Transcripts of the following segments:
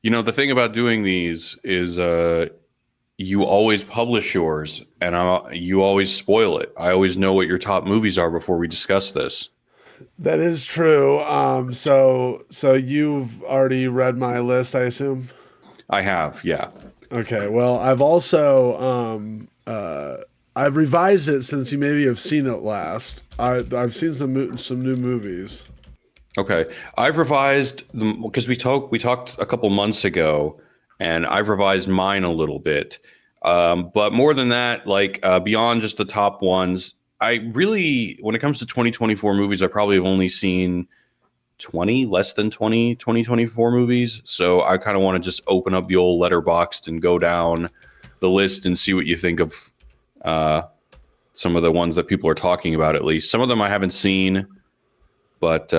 The thing about doing these is you always publish yours, and you always spoil it. I always know what your top movies are before we discuss this. That is true. So you've already read my list, I assume. I have, yeah. Okay. Well, I've also I've revised it since you maybe have seen it last. I've seen some new movies. Okay, I've revised them because we talked a couple months ago, and I've revised mine a little bit. But more than that, like beyond just the top ones, I really, when it comes to 2024 movies, I probably have only seen 20, less than 20 2024 movies. So I kind of want to just open up the old letterboxd and go down the list and see what you think of uh, some of the ones that people are talking about. At least some of them I haven't seen. But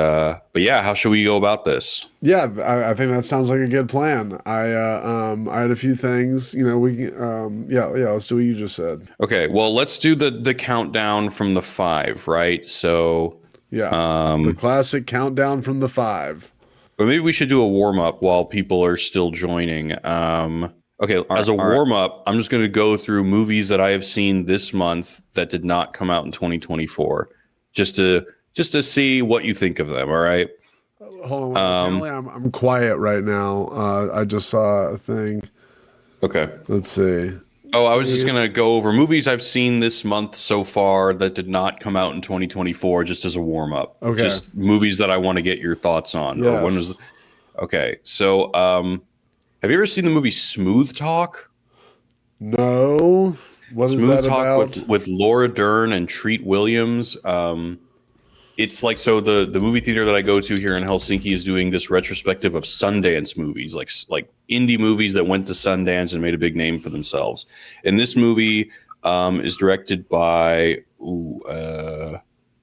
yeah, how should we go about this? Yeah, I think that sounds like a good plan. I had a few things. Yeah. Let's do what you just said. Okay, well, let's do the countdown from the five, right? So, Yeah, the um, classic countdown from the five. but maybe we should do a warm up while people are still joining. Okay, as a All right. warm up, I'm just going to go through movies that I have seen this month that did not come out in 2024, just to see what you think of them. All right. Hold on. Um, Apparently, I'm quiet right now. I just saw a thing. okay. Let's see. Oh, I was just going to go over movies I've seen this month so far that did not come out in 2024, just as a warm up. Okay. Just movies that I want to get your thoughts on. Or when Yes. was Okay. So, have you ever seen the movie Smooth Talk? No. What is Smooth that Talk about? with Laura Dern and Treat Williams. It's like, so the movie theater that I go to here in Helsinki is doing this retrospective of Sundance movies, like indie movies that went to Sundance and made a big name for themselves. And this movie is directed by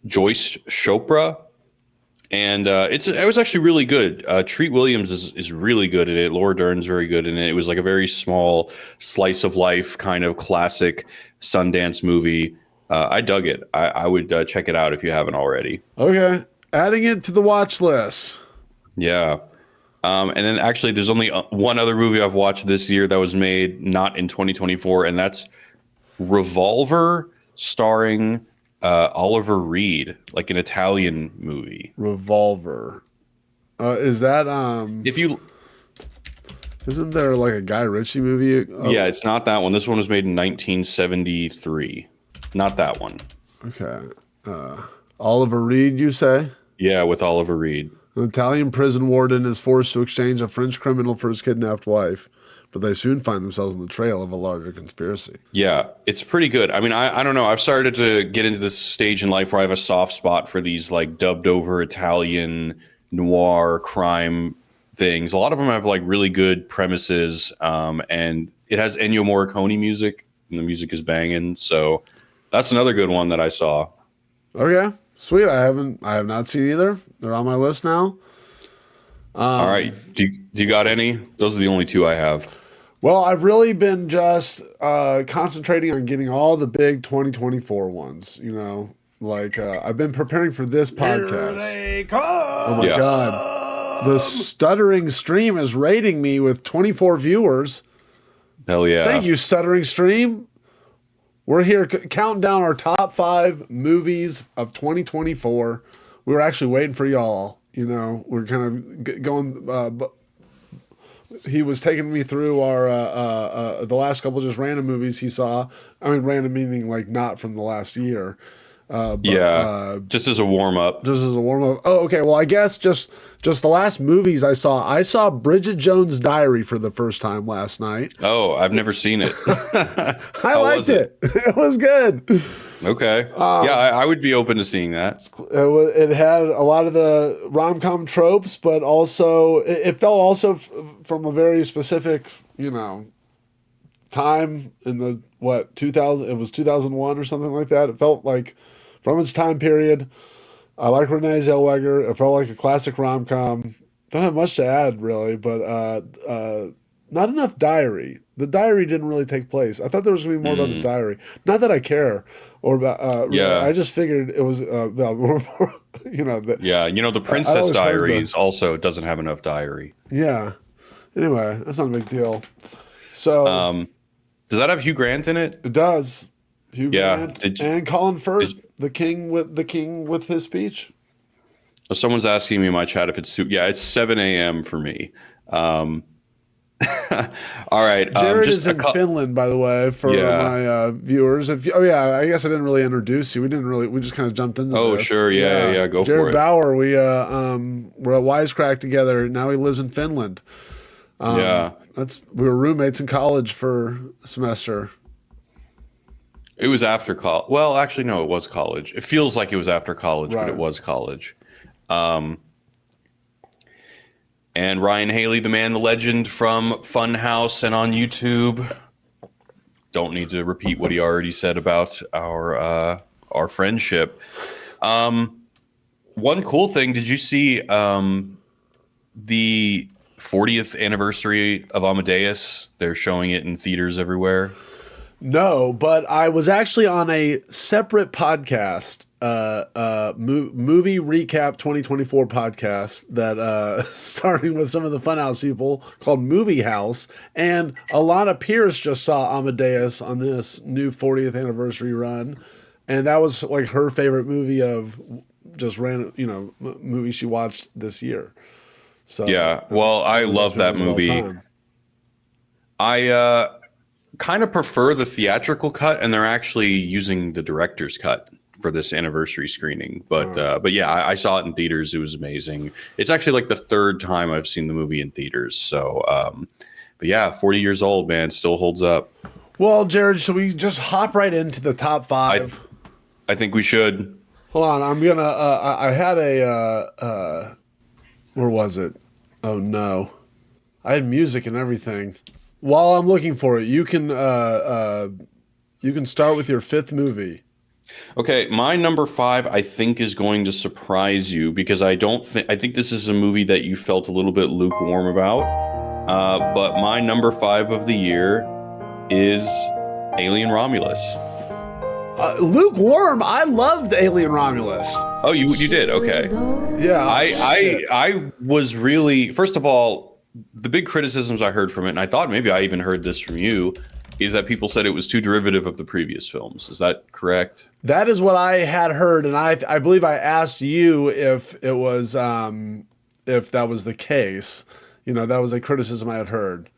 Joyce Chopra, and it was actually really good. Treat Williams is really good in it. Laura Dern's very good in it. It was like a very small slice of life kind of classic Sundance movie. I dug it. I would check it out if you haven't already. Okay. Adding it to the watch list. Yeah. And then actually, there's only one other movie I've watched this year that was made not in 2024, and that's Revolver, starring Oliver Reed, like an Italian movie. Revolver. Is that If you, Isn't there like a Guy Ritchie movie? Oh, yeah, it's not that one. This one was made in 1973. Not that one. okay. Oliver Reed, you say? Yeah, with Oliver Reed. An Italian prison warden is forced to exchange a French criminal for his kidnapped wife, but they soon find themselves on the trail of a larger conspiracy. Yeah, it's pretty good. I mean, I don't know. I've started to get into this stage in life where I have a soft spot for these like dubbed over Italian noir crime things. A lot of them have like really good premises, and it has Ennio Morricone music, and the music is banging. So that's another good one that I saw. Okay, sweet. I have not seen either. They're on my list now. All right, do you got any? Those are the only two I have. Well, I've really been just concentrating on getting all the big 2024 ones. I've been preparing for this podcast. They come. Oh my Yeah. God. The stuttering stream is rating me with 24 viewers. Hell yeah! Thank you, stuttering stream. We're here counting down our top 5 movies of 2024. We were actually waiting for y'all. We're kind of going. He was taking me through our the last couple just random movies he saw. I mean, random meaning like not from the last year. Just as a warm up. Just as a warm up. Oh, okay. Well, I guess just the last movies I saw. I saw Bridget Jones' Diary for the first time last night. Oh, I've never seen it. I liked it. It was good. Okay. Yeah, I would be open to seeing that. It had a lot of the rom-com tropes, but also it felt also from a very specific, time in the 2000. It was 2001 or something like that. It felt like from its time period. I like Renee Zellweger. It felt like a classic rom-com. Don't have much to add really, but not enough diary. The diary didn't really take place. I thought there was going to be more about the diary. Not that I care or about. Yeah. I just figured it was. Yeah, the I Princess always heard Diaries also doesn't have enough diary. Yeah. Anyway, that's not a big deal. So Does that have Hugh Grant in it? it does. Hugh Yeah. Grant and Colin Firth, the king with his speech. Someone's asking me in my chat if it's yeah, it's 7 a.m. for me. All right. Jared is in Finland, by the way, for my viewers. I guess I didn't really introduce you. We just kind of jumped into this. Oh, sure. Yeah. Go Jared for it. Bauer, we're at Wisecrack together. Now he lives in Finland. We were roommates in college for a semester. It was after college. Well, actually, no, it was college. It feels like it was after college, but it was college. And Ryan Haley, the man, the legend from Funhouse and on YouTube. Don't need to repeat what he already said about our friendship. One cool thing, did you see the 40th anniversary of Amadeus? They're showing it in theaters everywhere. No, but I was actually on a separate podcast, movie recap 2024 podcast that starting with some of the Funhouse people called Movie House, and Alana Pierce just saw Amadeus on this new 40th anniversary run, and that was like her favorite movie of just random, movie she watched this year. So yeah, well, I love that movie. I kind of prefer the theatrical cut, and they're actually using the director's cut for this anniversary screening. But yeah, I saw it in theaters. It was amazing. It's actually like the third time I've seen the movie in theaters. So, but yeah, 40 years old, man, still holds up. Well, Jared, should we just hop right into the top five? I think we should. Hold on, I'm gonna. I had a. Where was it? Oh no, I had music and everything. While I'm looking for it, you can start with your fifth movie. Okay, my number 5 I think is going to surprise you because I think this is a movie that you felt a little bit lukewarm about. But my number 5 of the year is Alien Romulus. Lukewarm. I loved Alien Romulus. Oh, you did? Okay. Yeah. I was really, first of all, the big criticisms I heard from it, and I thought maybe I even heard this from you, is that people said it was too derivative of the previous films. Is that correct? That is what I had heard, and I believe I asked you if it was if that was the case. That was a criticism I had heard.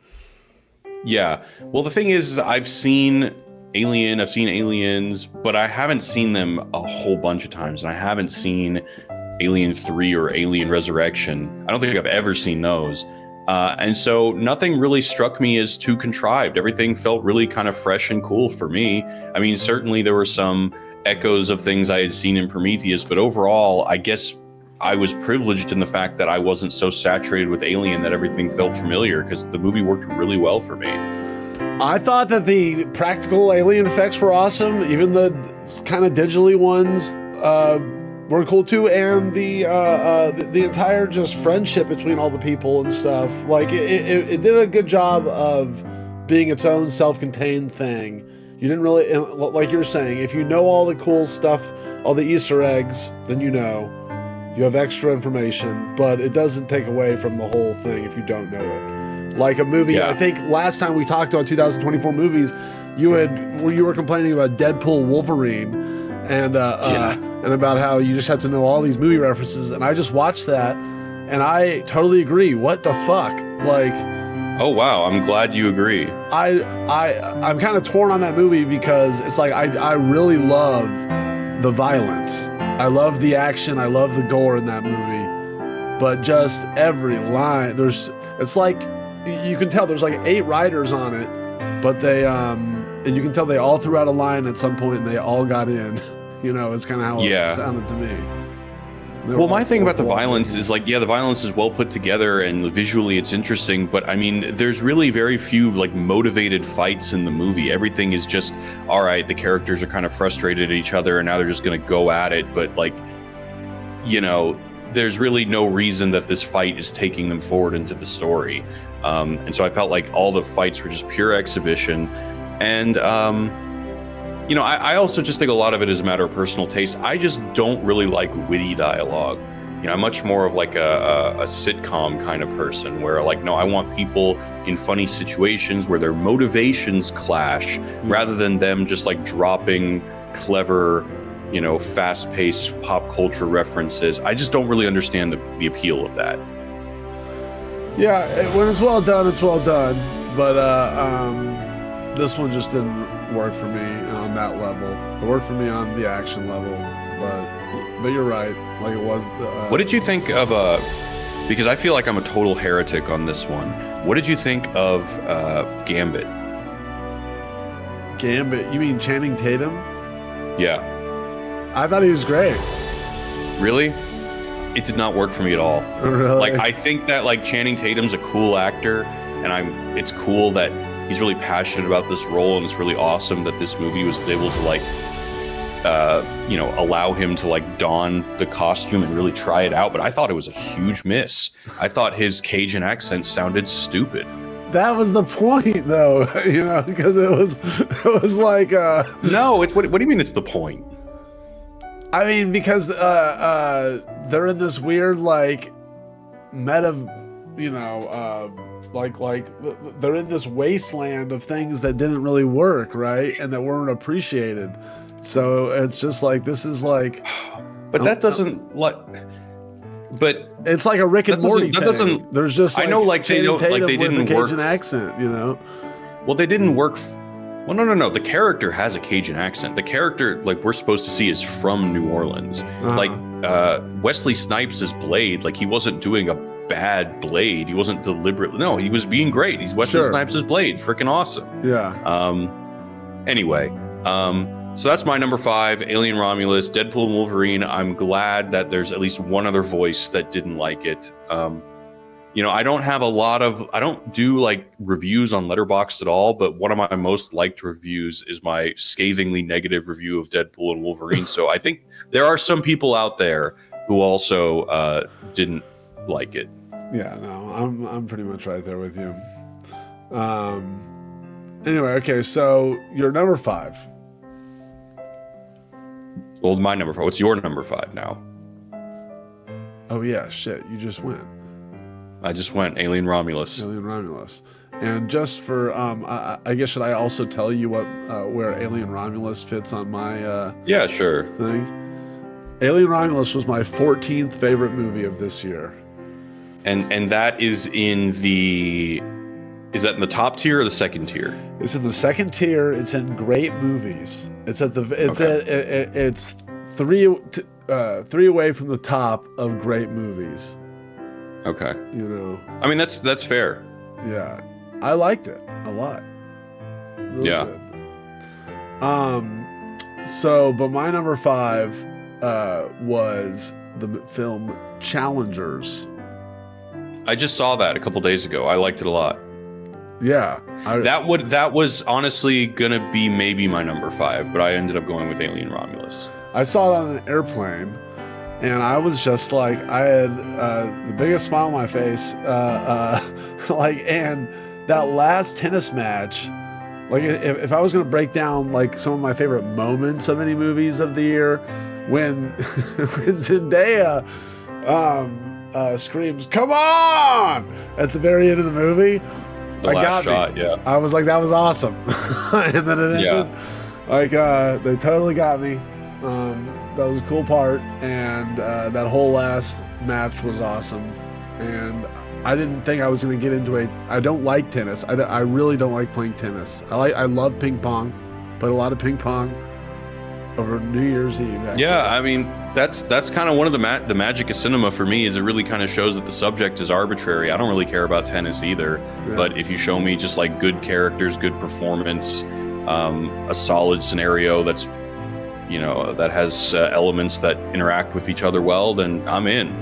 Yeah. Well, the thing is I've seen Alien, I've seen Aliens, but I haven't seen them a whole bunch of times, and I haven't seen Alien 3 or Alien Resurrection. I don't think I've ever seen those. And so nothing really struck me as too contrived. Everything felt really kind of fresh and cool for me. I mean, certainly there were some echoes of things I had seen in Prometheus, but overall, I guess I was privileged in the fact that I wasn't so saturated with Alien that everything felt familiar, because the movie worked really well for me. I thought that the practical alien effects were awesome. Even the kind of digitally ones were cool too, and the entire just friendship between all the people and stuff. Like it did a good job of being its own self-contained thing. You didn't really, like you're saying, if you know all the cool stuff, all the Easter eggs, then you have extra information, but it doesn't take away from the whole thing if you don't know it. Like a movie, yeah. I think last time we talked about 2024 movies, you were complaining about Deadpool Wolverine and about how you just have to know all these movie references, and I just watched that and I totally agree. What the fuck? Like, oh wow, I'm glad you agree. I'm kind of torn on that movie because it's like I really love the violence. I love the action, I love the gore in that movie. But just every line, it's like you can tell there's like 8 writers on it, but they and you can tell they all threw out a line at some point and they all got in. It's kind of how it sounded to me. Well, my thing about the violence is like, the violence is well put together and visually it's interesting, but I mean, there's really very few like motivated fights in the movie. Everything is just, all right, the characters are kind of frustrated at each other and now they're just going to go at it. But like, there's really no reason that this fight is taking them forward into the story. And so I felt like all the fights were just pure exhibition. And, I also just think a lot of it is a matter of personal taste. I just don't really like witty dialogue. I'm much more of like a sitcom kind of person where like, no, I want people in funny situations where their motivations clash rather than them just like dropping clever, fast-paced pop culture references. I just don't really understand the appeal of that. Yeah, when it's well done, it's well done. But this one just didn't work for me on that level. It worked for me on the action level, but you're right. Like it was. What did you think of because I feel like I'm a total heretic on this one. What did you think of Gambit? Gambit? You mean Channing Tatum? Yeah. I thought he was great. Really? It did not work for me at all. Really? Like I think that like Channing Tatum's a cool actor, and it's cool that he's really passionate about this role, and it's really awesome that this movie was able to like allow him to like don the costume and really try it out. But I thought it was a huge miss. I thought his Cajun accent sounded stupid. That was the point, though, because it was like no. It's what do you mean? It's the point? I mean, because they're in this weird like meta, like they're in this wasteland of things that didn't really work, right, and that weren't appreciated. So it's just like this is like, but that doesn't like. But it's like a Rick and Morty thing. That doesn't. There's just like I know, like they don't, like they didn't work. Cajun accent, Well, they didn't work. Well, no. The character has a Cajun accent. The character, like we're supposed to see, is from New Orleans. Like Wesley Snipes' Blade, like he wasn't doing a bad Blade. He wasn't deliberately. No, he was being great. He's Wesley Snipes' Blade. Freaking awesome. Yeah. Anyway. So that's my number 5, Alien Romulus, Deadpool and Wolverine. I'm glad that there's at least one other voice that didn't like it. I don't do like reviews on Letterboxd at all, but one of my most liked reviews is my scathingly negative review of Deadpool and Wolverine. So I think there are some people out there who also didn't like it. Yeah, no, I'm pretty much right there with you. Anyway, okay, so your number 5. Well, my number 5. What's your number 5 now? Oh yeah, shit! You just went. I just went Alien Romulus. Alien Romulus, and just for I guess should I also tell you what where Alien Romulus fits on my yeah, sure thing? Alien Romulus was my 14th favorite movie of this year, and that is in the. Is that in the top tier or the second tier? It's in the second tier. It's in great movies. It's at the. It's three away from the top of great movies. Okay. I mean, that's fair. Yeah, I liked it a lot. Really good. So, but my number 5 was the film Challengers. I just saw that a couple days ago. I liked it a lot. Yeah, that was honestly gonna be maybe my number 5, but I ended up going with Alien Romulus. I saw it on an airplane, and I was just like, I had the biggest smile on my face, and that last tennis match. Like, if I was gonna break down like some of my favorite moments of any movies of the year, when Zendaya screams "Come on!" at the very end of the movie. The last shot, yeah. I was like, that was awesome. And then it ended. Yeah. Like, they totally got me. That was a cool part. And that whole last match was awesome. And I didn't think I was going to get into it. I don't like tennis. I really don't like playing tennis. I love ping pong. Played a lot of ping pong over New Year's Eve, actually. Yeah, I mean, that's kind of one of the magic of cinema for me, is it really kind of shows that the subject is arbitrary. I don't really care about tennis either, but if you show me just like good characters, good performance, a solid scenario that's, that has elements that interact with each other well, then I'm in.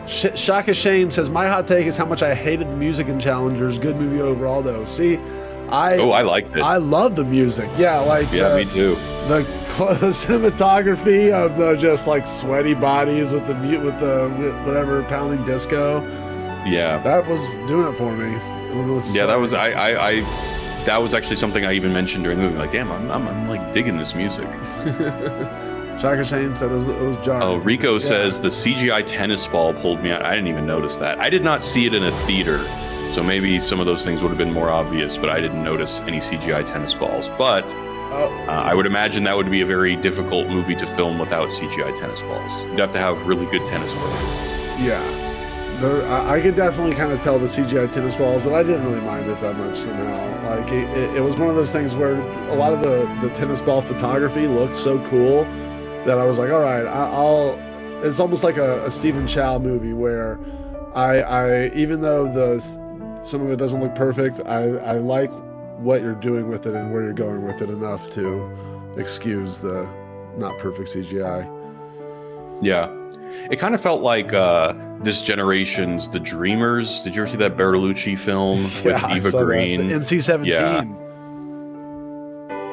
Shaka Shane says, my hot take is how much I hated the music in Challengers. Good movie overall, though. See, I liked it. I love the music. Yeah, like me too. The cinematography of the just like sweaty bodies with the whatever pounding disco. Yeah, that was doing it for me. I don't know what to say. That was that was actually something I even mentioned during the movie. Like, damn, I'm like digging this music. Shaka Shane said it was jarring. Oh, Rico says the CGI tennis ball pulled me out. I didn't even notice that. I did not see it in a theater, so maybe some of those things would have been more obvious, but I didn't notice any CGI tennis balls. But I would imagine that would be a very difficult movie to film without CGI tennis balls. You'd have to have really good tennis players. Yeah. I could definitely kind of tell the CGI tennis balls, but I didn't really mind it that much somehow. Like, it was one of those things where a lot of the tennis ball photography looked so cool that I was like, all right, it's almost like a Stephen Chow movie where I even though some of it doesn't look perfect, I like what you're doing with it and where you're going with it enough to excuse the not perfect CGI. Yeah. It kind of felt like this generation's The Dreamers. Did you ever see that Bertolucci film with Eva Green? NC-17. Yeah.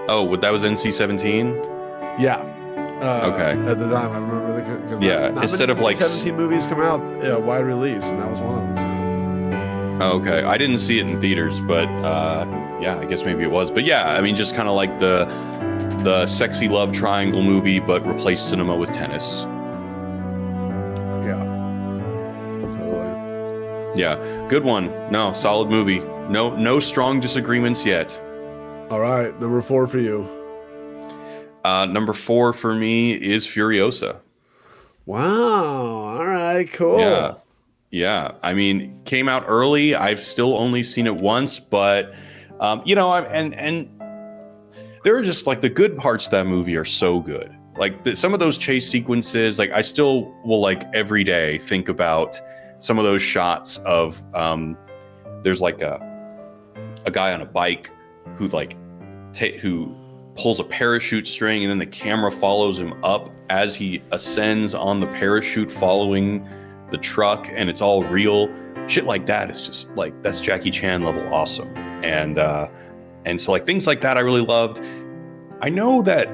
Oh, that was NC-17? Yeah. Okay. At the time, I remember because instead of like 17 movies come out wide release, and that was one of them. Okay, I didn't see it in theaters, but I guess maybe it was. But yeah, I mean, just kind of like the sexy love triangle movie, but replace cinema with tennis. Yeah. Totally. Yeah, good one. No, solid movie. No strong disagreements yet. All right, number 4 for you. Number 4 for me is Furiosa. Wow. All right, cool. Yeah. I mean, came out early. I've still only seen it once, but and there are just like the good parts of that movie are so good. Like some of those chase sequences, like I still will like every day think about some of those shots of there's like a guy on a bike who who pulls a parachute string and then the camera follows him up as he ascends on the parachute following the truck, and it's all real. Shit like that is just like, that's Jackie Chan level awesome. And so like things like that I really loved. I know that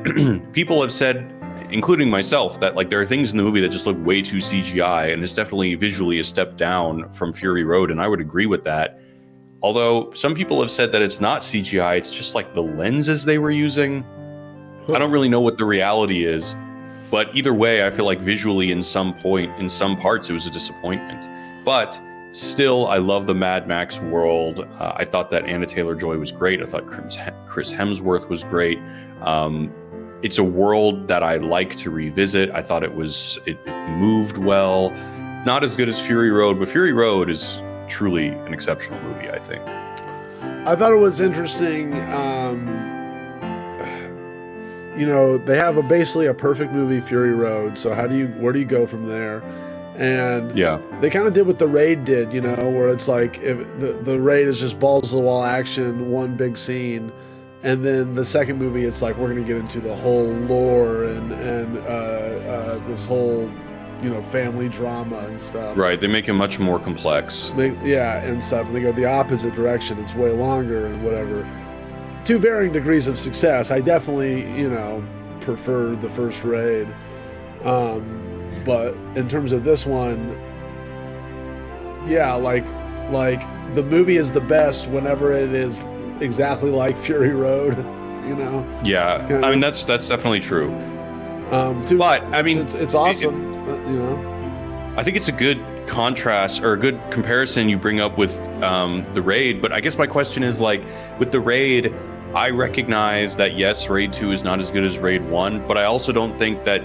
people have said, including myself, that like there are things in the movie that just look way too CGI, and it's definitely visually a step down from Fury Road, and I would agree with that. Although some people have said that it's not CGI, it's just like the lenses they were using. I don't really know what the reality is, but either way, I feel like visually in some parts, it was a disappointment. But still, I love the Mad Max world. I thought that Anna Taylor-Joy was great. I thought Chris Hemsworth was great. It's a world that I like to revisit. I thought it moved well. Not as good as Fury Road, but Fury Road is truly an exceptional movie, I think. I thought it was interesting. They have basically a perfect movie, Fury Road. So where do you go from there? And they kind of did what the Raid did, where it's like if the Raid is just balls to the wall action, one big scene, and then the second movie it's like we're going to get into the whole lore and this whole family drama and stuff. Right, they make it much more complex. And stuff. And they go the opposite direction. It's way longer and whatever. To varying degrees of success. I definitely, prefer the first Raid. But in terms of this one, like the movie is the best whenever it is exactly like Fury Road, Yeah, I mean that's definitely true. But I mean, it's awesome. I think it's a good contrast or a good comparison you bring up with the Raid. But I guess my question is, like, with the Raid, I recognize that yes, Raid 2 is not as good as Raid 1, but I also don't think that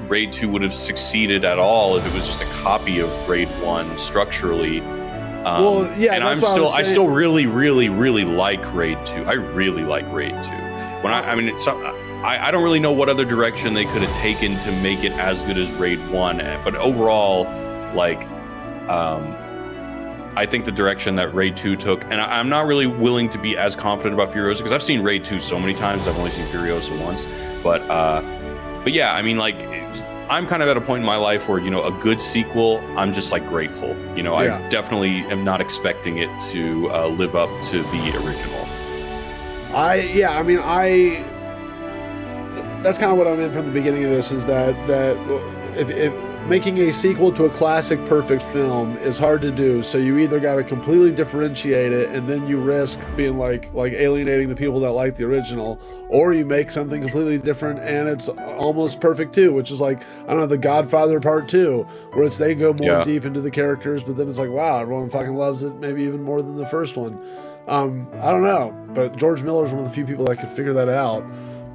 Raid 2 would have succeeded at all if it was just a copy of Raid 1 structurally. And I still really, really, really like Raid 2. I really like Raid 2. I don't really know what other direction they could have taken to make it as good as Raid 1, but overall, like, I think the direction that Raid 2 took, and I'm not really willing to be as confident about Furiosa because I've seen Raid 2 so many times. I've only seen Furiosa once, but yeah, I mean, like, I'm kind of at a point in my life where, a good sequel, I'm just like grateful. I definitely am not expecting it to live up to the original. That's kind of what I meant from the beginning of this, is that if making a sequel to a classic perfect film is hard to do. So you either got to completely differentiate it, and then you risk being like alienating the people that like the original, or you make something completely different and it's almost perfect too, which is like, I don't know, The Godfather Part Two, where it's they go more deep into the characters, but then it's like, wow, everyone fucking loves it, maybe even more than the first one. I don't know, but George Miller's one of the few people that could figure that out.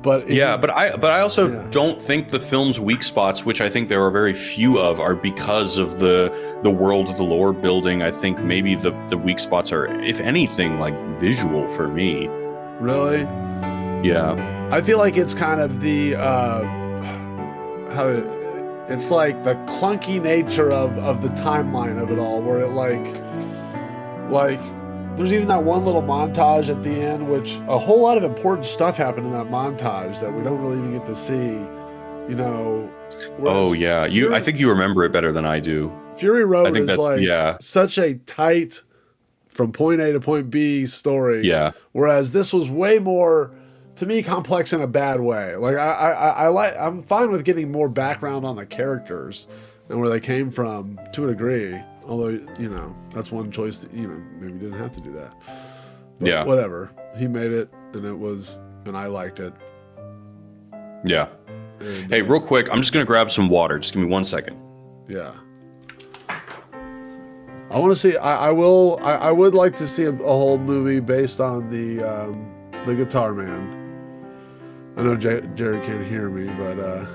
But I also don't think the film's weak spots, which I think there are very few of, are because of the world of the lore building. I think maybe the weak spots are, if anything, like visual for me. Really? Yeah. I feel like it's kind of the it's like the clunky nature of the timeline of it all, where it like there's even that one little montage at the end, which a whole lot of important stuff happened in that montage that we don't really even get to see, you know. Oh yeah, I think you remember it better than I do. Fury Road is like such a tight from point A to point B story. Yeah. Whereas this was way more, to me, complex in a bad way. Like I'm fine with getting more background on the characters and where they came from to a degree. Although, you know, that's one choice that, you know, maybe didn't have to do that. But whatever. He made it, and I liked it. Yeah. And, hey, real quick, I'm just going to grab some water. Just give me 1 second. Yeah. I want to see, I would like to see a whole movie based on the Guitar Man. I know Jared can't hear me, but,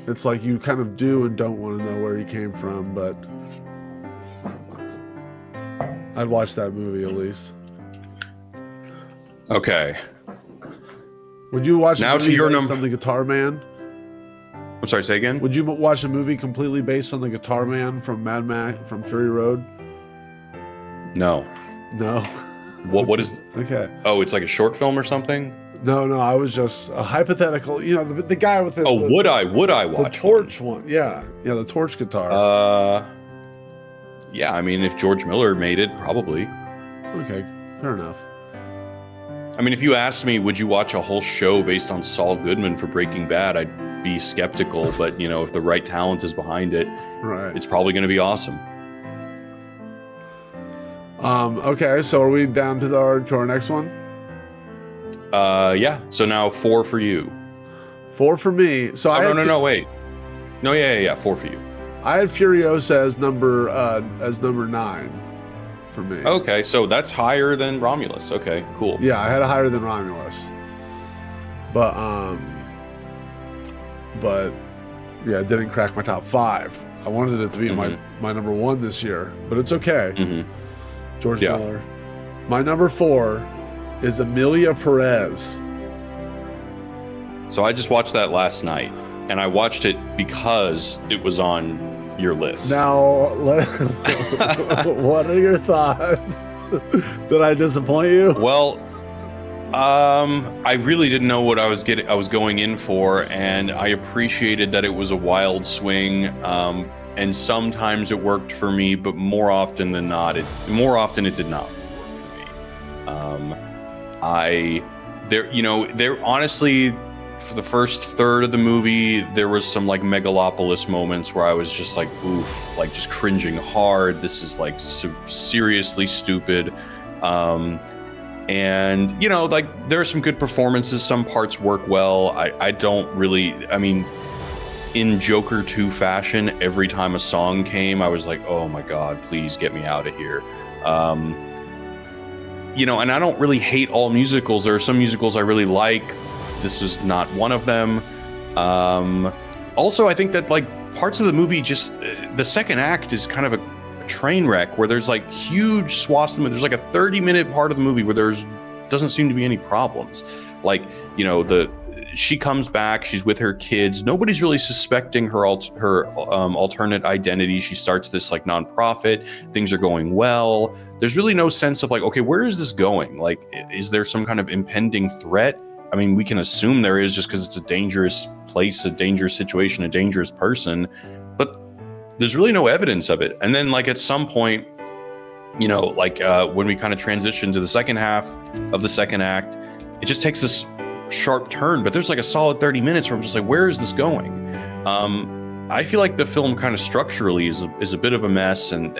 it's like you kind of do and don't want to know where he came from, but I'd watch that movie at least. Okay. Would you watch now to your number on the Guitar Man? I'm sorry, say again? Would you watch a movie completely based on the Guitar Man from Mad Max, from Fury Road? No. No. What is? Okay. Oh, it's like a short film or something? No, I was just a hypothetical. You know, the guy with the. Oh, would I watch the torch one? Yeah, the torch guitar. Yeah. I mean, if George Miller made it, probably. Okay, fair enough. I mean, if you asked me, would you watch a whole show based on Saul Goodman for Breaking Bad? I'd be skeptical, but you know, if the right talent is behind it, right, it's probably going to be awesome. Okay, so are we down to our next one? Yeah. So now 4 for you. 4 for me. So no, wait. No, yeah. 4 for you. I had Furiosa as number 9 for me. Okay, so that's higher than Romulus. Okay, cool. Yeah, I had it higher than Romulus. But yeah, it didn't crack my top 5. I wanted it to be my number 1 this year, but it's okay. Mm-hmm. George Miller. My number 4 is Emilia Perez. So I just watched that last night, and I watched it because it was on your list. Now, what are your thoughts? Did I disappoint you? Well, I really didn't know what I was going in for, and I appreciated that it was a wild swing. And sometimes it worked for me, but more often than not, it did not work for me. There honestly, for the first third of the movie, there was some like megalopolis moments where I was just like, oof, like just cringing hard. This is like seriously stupid. And you know, like there are some good performances. Some parts work well. I mean, in Joker 2 fashion, every time a song came, I was like, oh my God, please get me out of here. You know, and I don't really hate all musicals. There are some musicals I really like. This is not one of them. Also, I think that like parts of the movie, just the second act is kind of a train wreck where there's like huge swaths of there's like a 30-minute part of the movie where doesn't seem to be any problems. Like, you know, she comes back, she's with her kids. Nobody's really suspecting her alternate identity. She starts this like nonprofit. Things are going well. There's really no sense of like, okay, where is this going? Like, is there some kind of impending threat? I mean, we can assume there is just because it's a dangerous place, a dangerous situation, a dangerous person, but there's really no evidence of it. And then like at some point, you know, like when we kind of transition to the second half of the second act, it just takes this sharp turn, but there's like a solid 30 minutes where I'm just like, where is this going? I feel like the film kind of structurally is a bit of a mess, and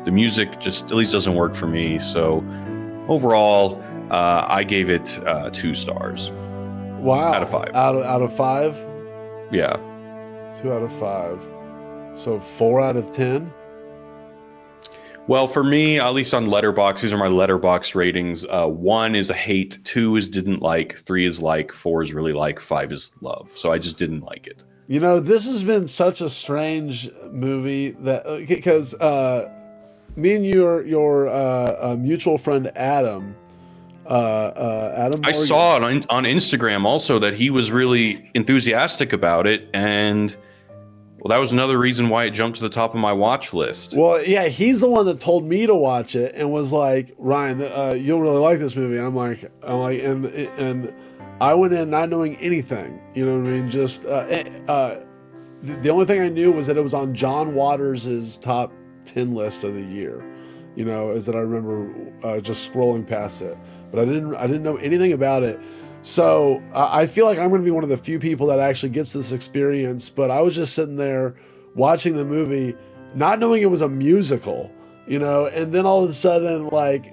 the music just at least doesn't work for me. So overall, I gave it 2 stars. Wow. Out of 5. Out of 5? Yeah. 2 out of 5. So 4 out of 10? Well, for me, at least on Letterboxd, these are my Letterboxd ratings. 1 is a hate, 2 is didn't like, 3 is like, 4 is really like, 5 is love. So I just didn't like it. You know, this has been such a strange movie that because me and your mutual friend Adam. Adam Morgan. I saw it on Instagram also that he was really enthusiastic about it, and well, that was another reason why it jumped to the top of my watch list. Well, yeah, he's the one that told me to watch it and was like, Ryan, you'll really like this movie. And I'm like, and I went in not knowing anything. You know what I mean? Just the only thing I knew was that it was on John Waters' top 10 list of the year. You know, is that I remember just scrolling past it, but I didn't know anything about it. So I feel like I'm going to be one of the few people that actually gets this experience. But I was just sitting there watching the movie, not knowing it was a musical, you know. And then all of a sudden, like,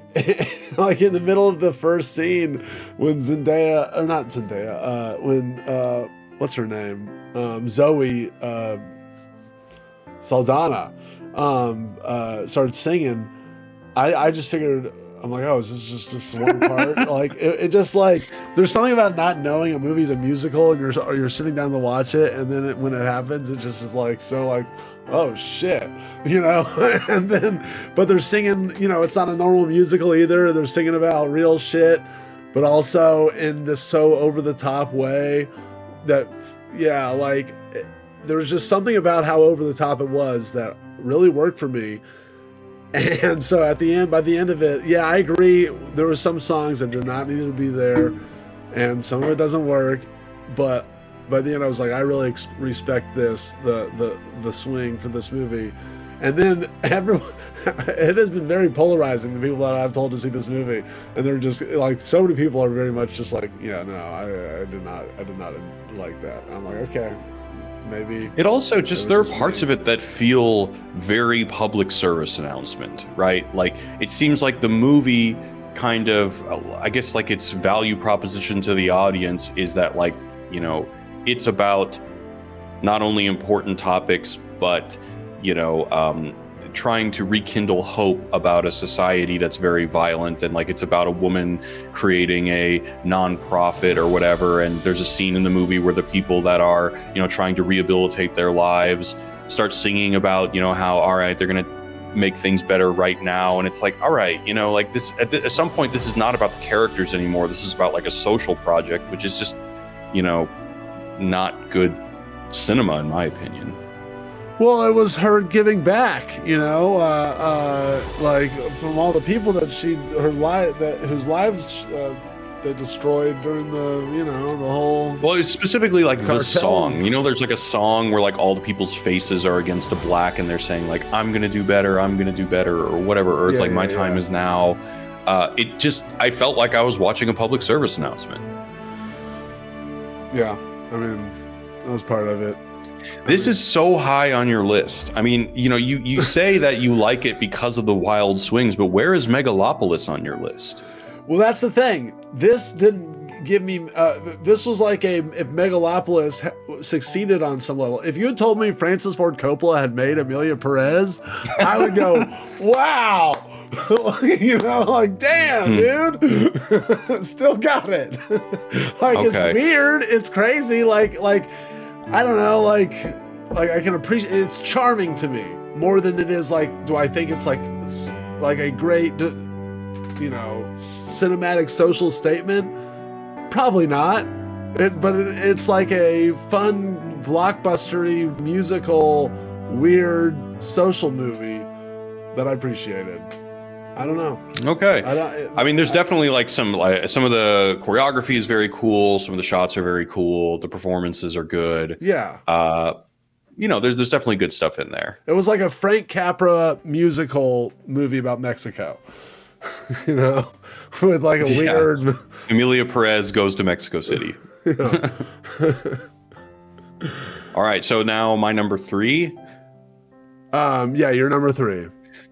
like in the middle of the first scene, when Zendaya, or not Zendaya, when what's her name, Zoe Saldana, started singing, I just figured. I'm like, oh, is this just this one part? Like, it just like, there's something about not knowing a movie's a musical and you're sitting down to watch it, and then when it happens, it just is like, so like, oh shit, you know? And then, but they're singing, you know, it's not a normal musical either. They're singing about real shit, but also in this so over the top way that, yeah, like, there was just something about how over the top it was that really worked for me. And so at the end, by the end of it, yeah, I agree. There were some songs that did not need to be there, and some of it doesn't work. But by the end, I was like, I really respect this, the swing for this movie. And then everyone, it has been very polarizing. The people that I've told to see this movie, and they're just like, so many people are very much just like, yeah, no, I did not like that. And I'm like, okay. Maybe it also just, there are parts of it that feel very public service announcement, right? Like, it seems like the movie kind of, I guess, like, its value proposition to the audience is that, like, you know, it's about not only important topics, but, you know, trying to rekindle hope about a society that's very violent, and like, it's about a woman creating a non-profit or whatever, and there's a scene in the movie where the people that are, you know, trying to rehabilitate their lives start singing about, you know, how, all right, they're gonna make things better right now, and it's like, all right, you know, like, this at some point, this is not about the characters anymore. This is about like a social project, which is just, you know, not good cinema in my opinion. Well, it was her giving back, you know, like, from all the people that whose lives they destroyed during the, you know, the whole. Well, it's specifically like cartel. the song. You know, there's like a song where like all the people's faces are against a black, and they're saying like, "I'm gonna do better, I'm gonna do better," or whatever, or it's like, "My time is now." It just, I felt like I was watching a public service announcement. Yeah, I mean, that was part of it. This is so high on your list. I mean, you know, you say that you like it because of the wild swings, but where is Megalopolis on your list? Well, that's the thing. This didn't give me. This was like if Megalopolis succeeded on some level. If you had told me Francis Ford Coppola had made Emilia Perez, I would go, wow. You know, like, damn, dude. Still got it. Like, okay. It's weird. It's crazy. Like. I don't know, like I can appreciate, it's charming to me more than it is like, do I think it's like a great, you know, cinematic social statement? Probably not. But it's like a fun, blockbustery, musical, weird social movie that I appreciated. I don't know. Okay. I mean, there's definitely like some of the choreography is very cool. Some of the shots are very cool. The performances are good. Yeah. You know, there's definitely good stuff in there. It was like a Frank Capra musical movie about Mexico. You know, with like a weird. Emilia Perez goes to Mexico City. All right, so now my number 3. Yeah, you're number 3.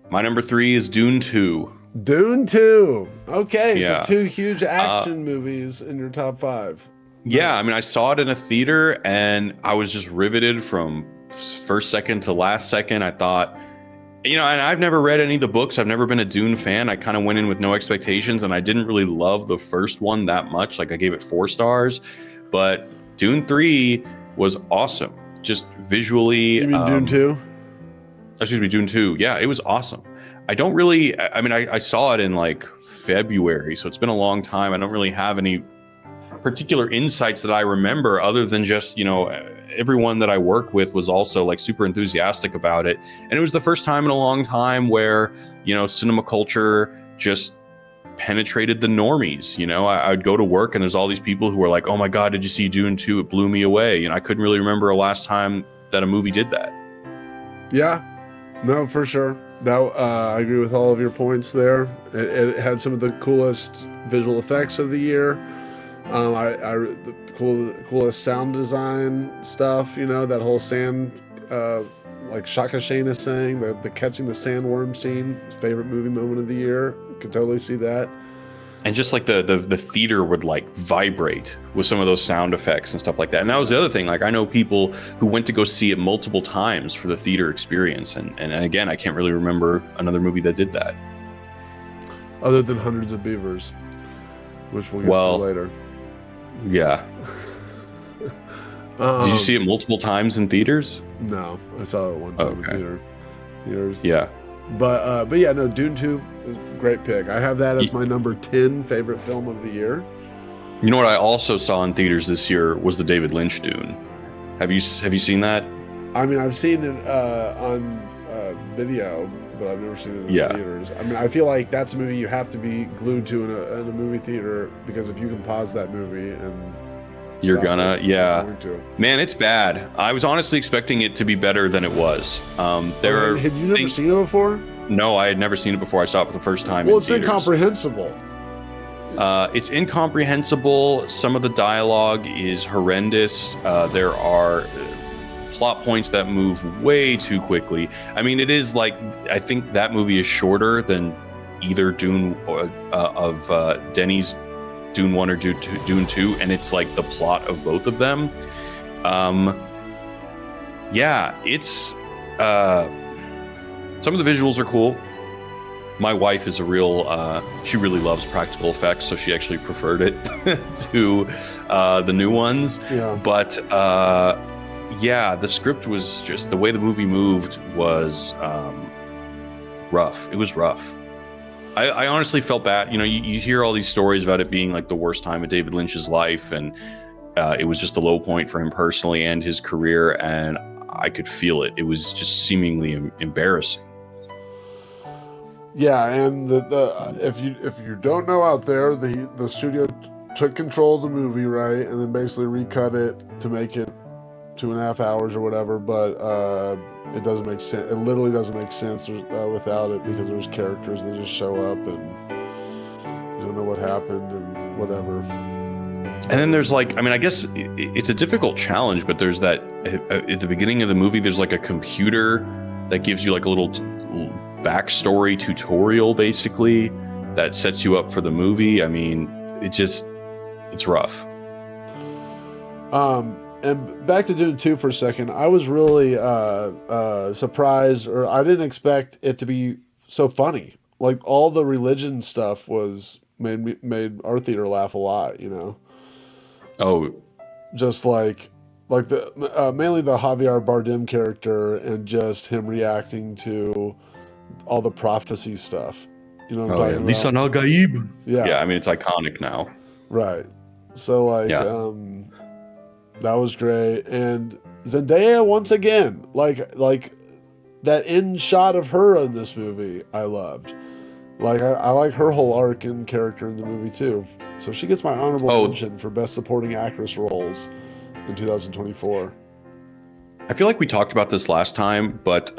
My number 3 is Dune 2. Dune 2. Okay, Yeah. so 2 huge action movies in your top 5. Yeah, Nice. I mean, I saw it in a theater and I was just riveted from first second to last second. I thought, and I've never read any of the books. I've never been a Dune fan. I kind of went in with no expectations, and I didn't really love the first one that much. Like, I gave it 4 stars, but Dune 3 was awesome. Just visually. You mean Dune 2? Excuse me, Dune 2. Yeah, it was awesome. I don't really, I mean, I saw it in like February, so it's been a long time. I don't really have any particular insights that I remember other than just, everyone that I work with was also like super enthusiastic about it. And it was the first time in a long time where, cinema culture just penetrated the normies. I'd go to work and there's all these people who are like, oh my God, did you see Dune 2? It blew me away. I couldn't really remember a last time that a movie did that. Yeah, no, for sure. I agree with all of your points there. It had some of the coolest visual effects of the year. The coolest sound design stuff, that whole sand, like Shaka Shane is saying, the catching the sandworm scene, his favorite movie moment of the year. Could totally see that. And just like the theater would like vibrate with some of those sound effects and stuff like that. And that was the other thing. Like, I know people who went to go see it multiple times for the theater experience. And again, I can't really remember another movie that did that. Other than Hundreds of Beavers, which we'll get to later. Yeah. Did you see it multiple times in theaters? No, I saw it one time in theater. Yours? Yeah. But yeah, no, Dune 2 is a great pick. I have that as my number 10 favorite film of the year. You know what I also saw in theaters this year was the David Lynch Dune. Have you seen that? I mean, I've seen it on video, but I've never seen it in theaters. I mean, I feel like that's a movie you have to be glued to in a movie theater, because if you can pause that movie and you're gonna, man, it's bad. I was honestly expecting it to be better than it was. Had you never seen it before? No, I had never seen it before. I saw it for the first time. Well, it's incomprehensible. It's incomprehensible. Some of the dialogue is horrendous. There are plot points that move way too quickly. I mean, it is like, I think that movie is shorter than either Dune of Denny's Dune 1 or Dune 2, and it's like the plot of both of them. It's some of the visuals are cool. My wife is she really loves practical effects, so she actually preferred it to the new ones. Yeah. But the script was just, the way the movie moved was rough. It was rough. I honestly felt bad. You hear all these stories about it being like the worst time of David Lynch's life, and it was just the low point for him personally and his career, and I could feel it. It was just seemingly embarrassing. Yeah, and if you don't know out there, the studio took control of the movie, right, and then basically recut it to make it 2.5 hours or whatever, but it doesn't make sense. It literally doesn't make sense without it, because there's characters that just show up and you don't know what happened and whatever. And then there's like, I mean, I guess it's a difficult challenge, but there's that at the beginning of the movie, there's like a computer that gives you like a little backstory tutorial, basically, that sets you up for the movie. I mean, it's rough. And back to Dune 2 for a second, I was really surprised, or I didn't expect it to be so funny. Like, all the religion stuff made our theater laugh a lot, Oh, just like the mainly the Javier Bardem character, and just him reacting to all the prophecy stuff. You know what I'm talking Lisan about? al-Gaib. Yeah. Yeah, I mean, it's iconic now. Right. So that was great. And Zendaya once again, like that end shot of her in this movie, I loved. Like, I like her whole arc and character in the movie too. So she gets my honorable mention for best supporting actress roles in 2024. I feel like we talked about this last time, but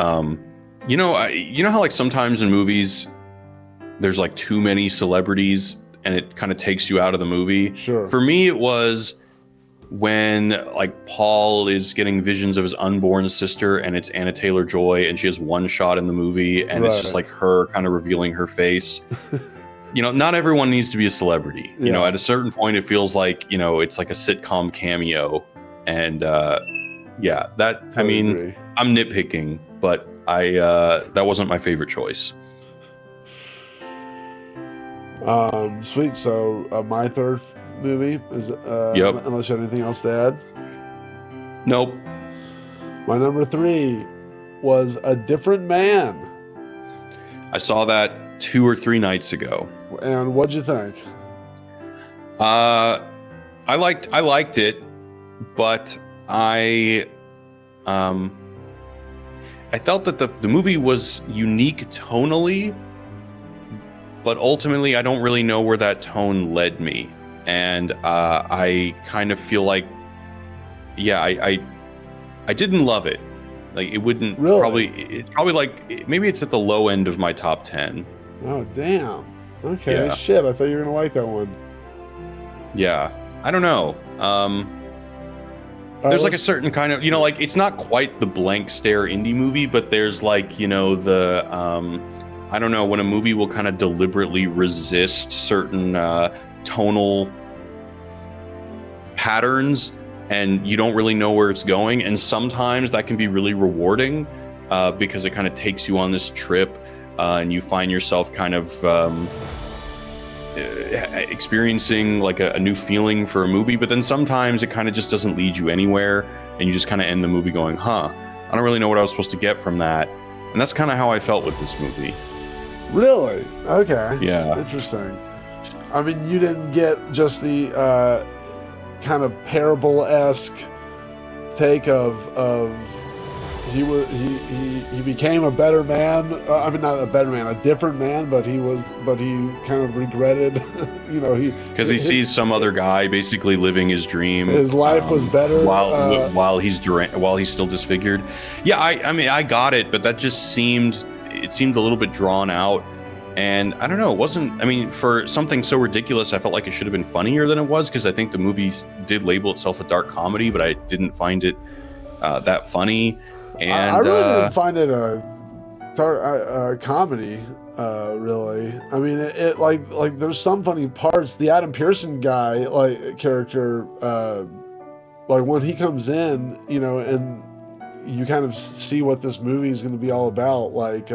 you know how like sometimes in movies there's like too many celebrities and it kind of takes you out of the movie. Sure. For me, it was when like Paul is getting visions of his unborn sister, and it's Anna Taylor-Joy, and she has one shot in the movie, and it's just like her kind of revealing her face. Not everyone needs to be a celebrity. At a certain point, it feels like it's like a sitcom cameo, and that I mean, agree. I'm nitpicking, but that wasn't my favorite choice. Sweet. So my third movie is yep. Unless you have anything else to add. Nope. My number 3 was A Different Man. I saw that 2 or 3 nights ago. And what'd you think? I liked it, but I felt that the movie was unique tonally, but ultimately I don't really know where that tone led me. And I kind of feel like, I didn't love it. Like it wouldn't really? It's probably like maybe it's at the low end of my top 10. Oh damn. Okay, shit. I thought you were gonna like that one. Yeah, I don't know. There's like a certain kind of like it's not quite the blank stare indie movie, but there's like the I don't know, when a movie will kind of deliberately resist certain tonal patterns and you don't really know where it's going, and sometimes that can be really rewarding because it kind of takes you on this trip and you find yourself kind of experiencing like a new feeling for a movie, but then sometimes it kind of just doesn't lead you anywhere and you just kind of end the movie going, I don't really know what I was supposed to get from that. And that's kind of how I felt with this movie. Really? Okay. Yeah. Interesting. I mean, you didn't get just the kind of parable-esque take of he became a better man. I mean, not a better man, a different man, but he kind of regretted, because he sees some other guy basically living his dream. His life was better while he's still disfigured. Yeah, I mean, I got it, but that just seemed a little bit drawn out. And I don't know, it wasn't, I mean, for something so ridiculous, I felt like it should have been funnier than it was, because I think the movie did label itself a dark comedy, but I didn't find it that funny. And I really didn't find it a comedy, really. I mean, it like there's some funny parts. The Adam Pearson guy, character, like when he comes in, and you kind of see what this movie is going to be all about, like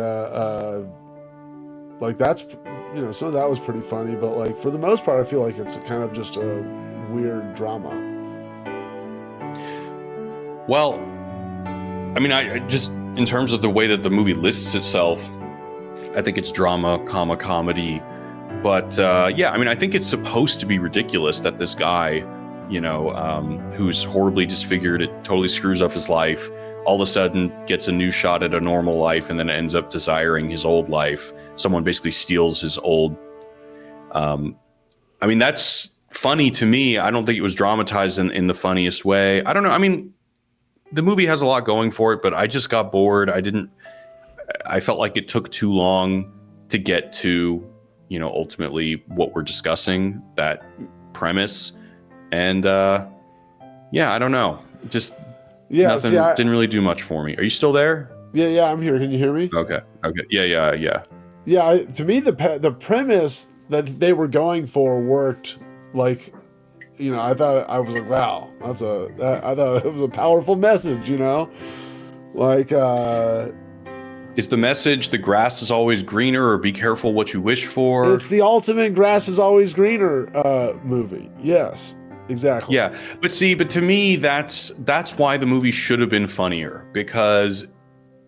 that's, some of that was pretty funny, but like for the most part, I feel like it's kind of just a weird drama. Well, I mean, I just, in terms of the way that the movie lists itself, I think it's drama, comedy. But I mean, I think it's supposed to be ridiculous that this guy, who's horribly disfigured, it totally screws up his life, all of a sudden gets a new shot at a normal life and then ends up desiring his old life. Someone basically steals his old. I mean, that's funny to me. I don't think it was dramatized in the funniest way. I don't know. I mean, the movie has a lot going for it, but I just got bored. I felt like it took too long to get to, ultimately what we're discussing, that premise. And I don't know. Just nothing, didn't really do much for me. Are you still there? Yeah, I'm here. Can you hear me? Okay. Yeah. Yeah, to me, the premise that they were going for worked. Like, I thought, I was like, wow, I thought it was a powerful message, like, is the message the grass is always greener, or be careful what you wish for? It's the ultimate grass is always greener movie. Yes, exactly. Yeah, but to me, that's why the movie should have been funnier, because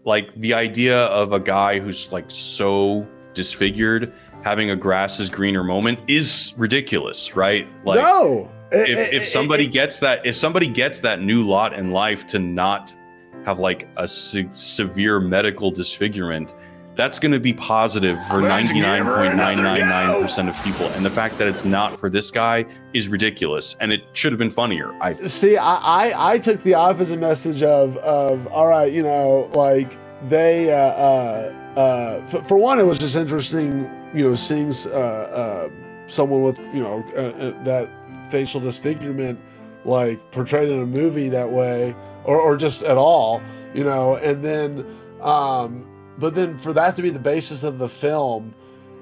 like the idea of a guy who's like so disfigured having a grass is greener moment is ridiculous, right? Like, no. If somebody gets that new lot in life to not have like a severe medical disfigurement, that's going to be positive for 99.999% of people. And the fact that it's not for this guy is ridiculous, and it should have been funnier. I took the opposite message of all right, like they for one, it was just interesting, seeing someone with that facial disfigurement like portrayed in a movie that way, or just at all, you know. And then, but then for that to be the basis of the film,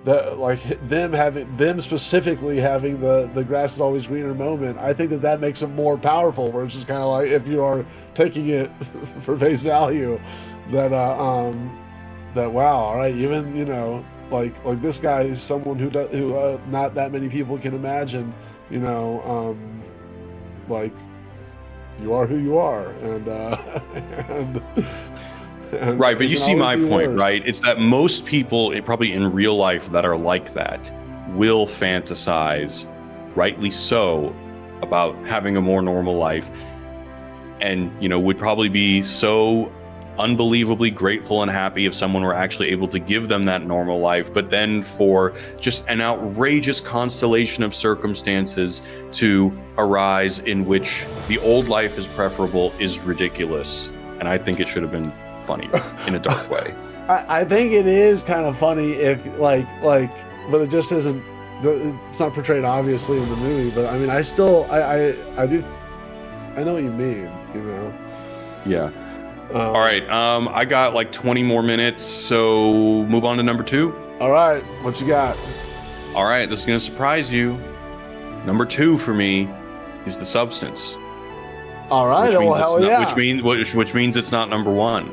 that like them specifically having the grass is always greener moment, I think that makes it more powerful. Where it's just kind of like, if you are taking it for face value, that that wow, all right, even, you know, like this guy is someone who not that many people can imagine, you know, like you are who you are, and and right, but you see my point, worse. right? It's that most people, probably in real life, that are like that will fantasize, rightly so, about having a more normal life, and, you know, would probably be so unbelievably grateful and happy if someone were actually able to give them that normal life. But then for just an outrageous constellation of circumstances to arise in which the old life is preferable is ridiculous. And I think it should have been funny in a dark way. I think it is kind of funny if like, but it just isn't. It's not portrayed obviously in the movie. But I mean, I still, I do, I know what you mean. You know. Yeah. All right. I got like 20 more minutes, so move on to number 2. All right. What you got? All right. This is gonna surprise you. Number 2 for me is The Substance. All right. Well, hell yeah. Which means it's not number 1.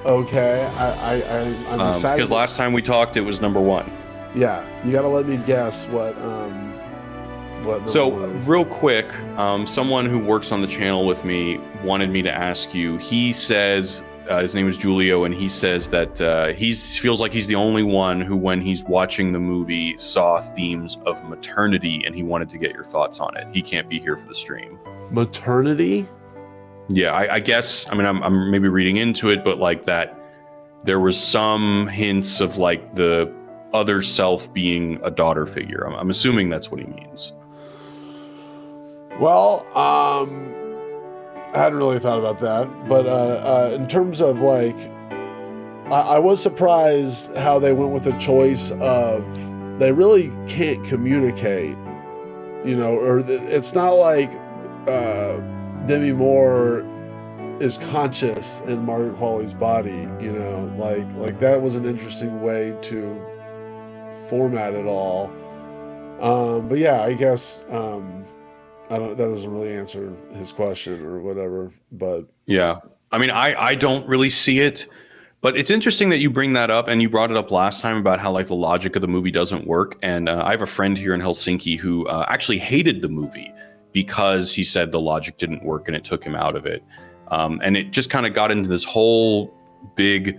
Okay, I'm excited. Because last time we talked, it was number 1. Yeah, you got to let me guess what. So real quick, someone who works on the channel with me wanted me to ask you. He says his name is Julio, and he says that he feels like he's the only one who, when he's watching the movie, saw themes of maternity, and he wanted to get your thoughts on it. He can't be here for the stream. Maternity? Yeah, I guess, I mean, I'm maybe reading into it, but like that there was some hints of like the other self being a daughter figure. I'm assuming that's what he means. Well, I hadn't really thought about that, but in terms of like, I was surprised how they went with the choice of they really can't communicate, you know, or it's not like Demi Moore is conscious in Margaret Qualley's body, you know, like that was an interesting way to format it all. But yeah, I guess that doesn't really answer his question or whatever. But yeah, I mean, I don't really see it, but it's interesting that you bring that up, and you brought it up last time about how like the logic of the movie doesn't work. And I have a friend here in Helsinki who actually hated the movie because he said the logic didn't work and it took him out of it. And it just kind of got into this whole big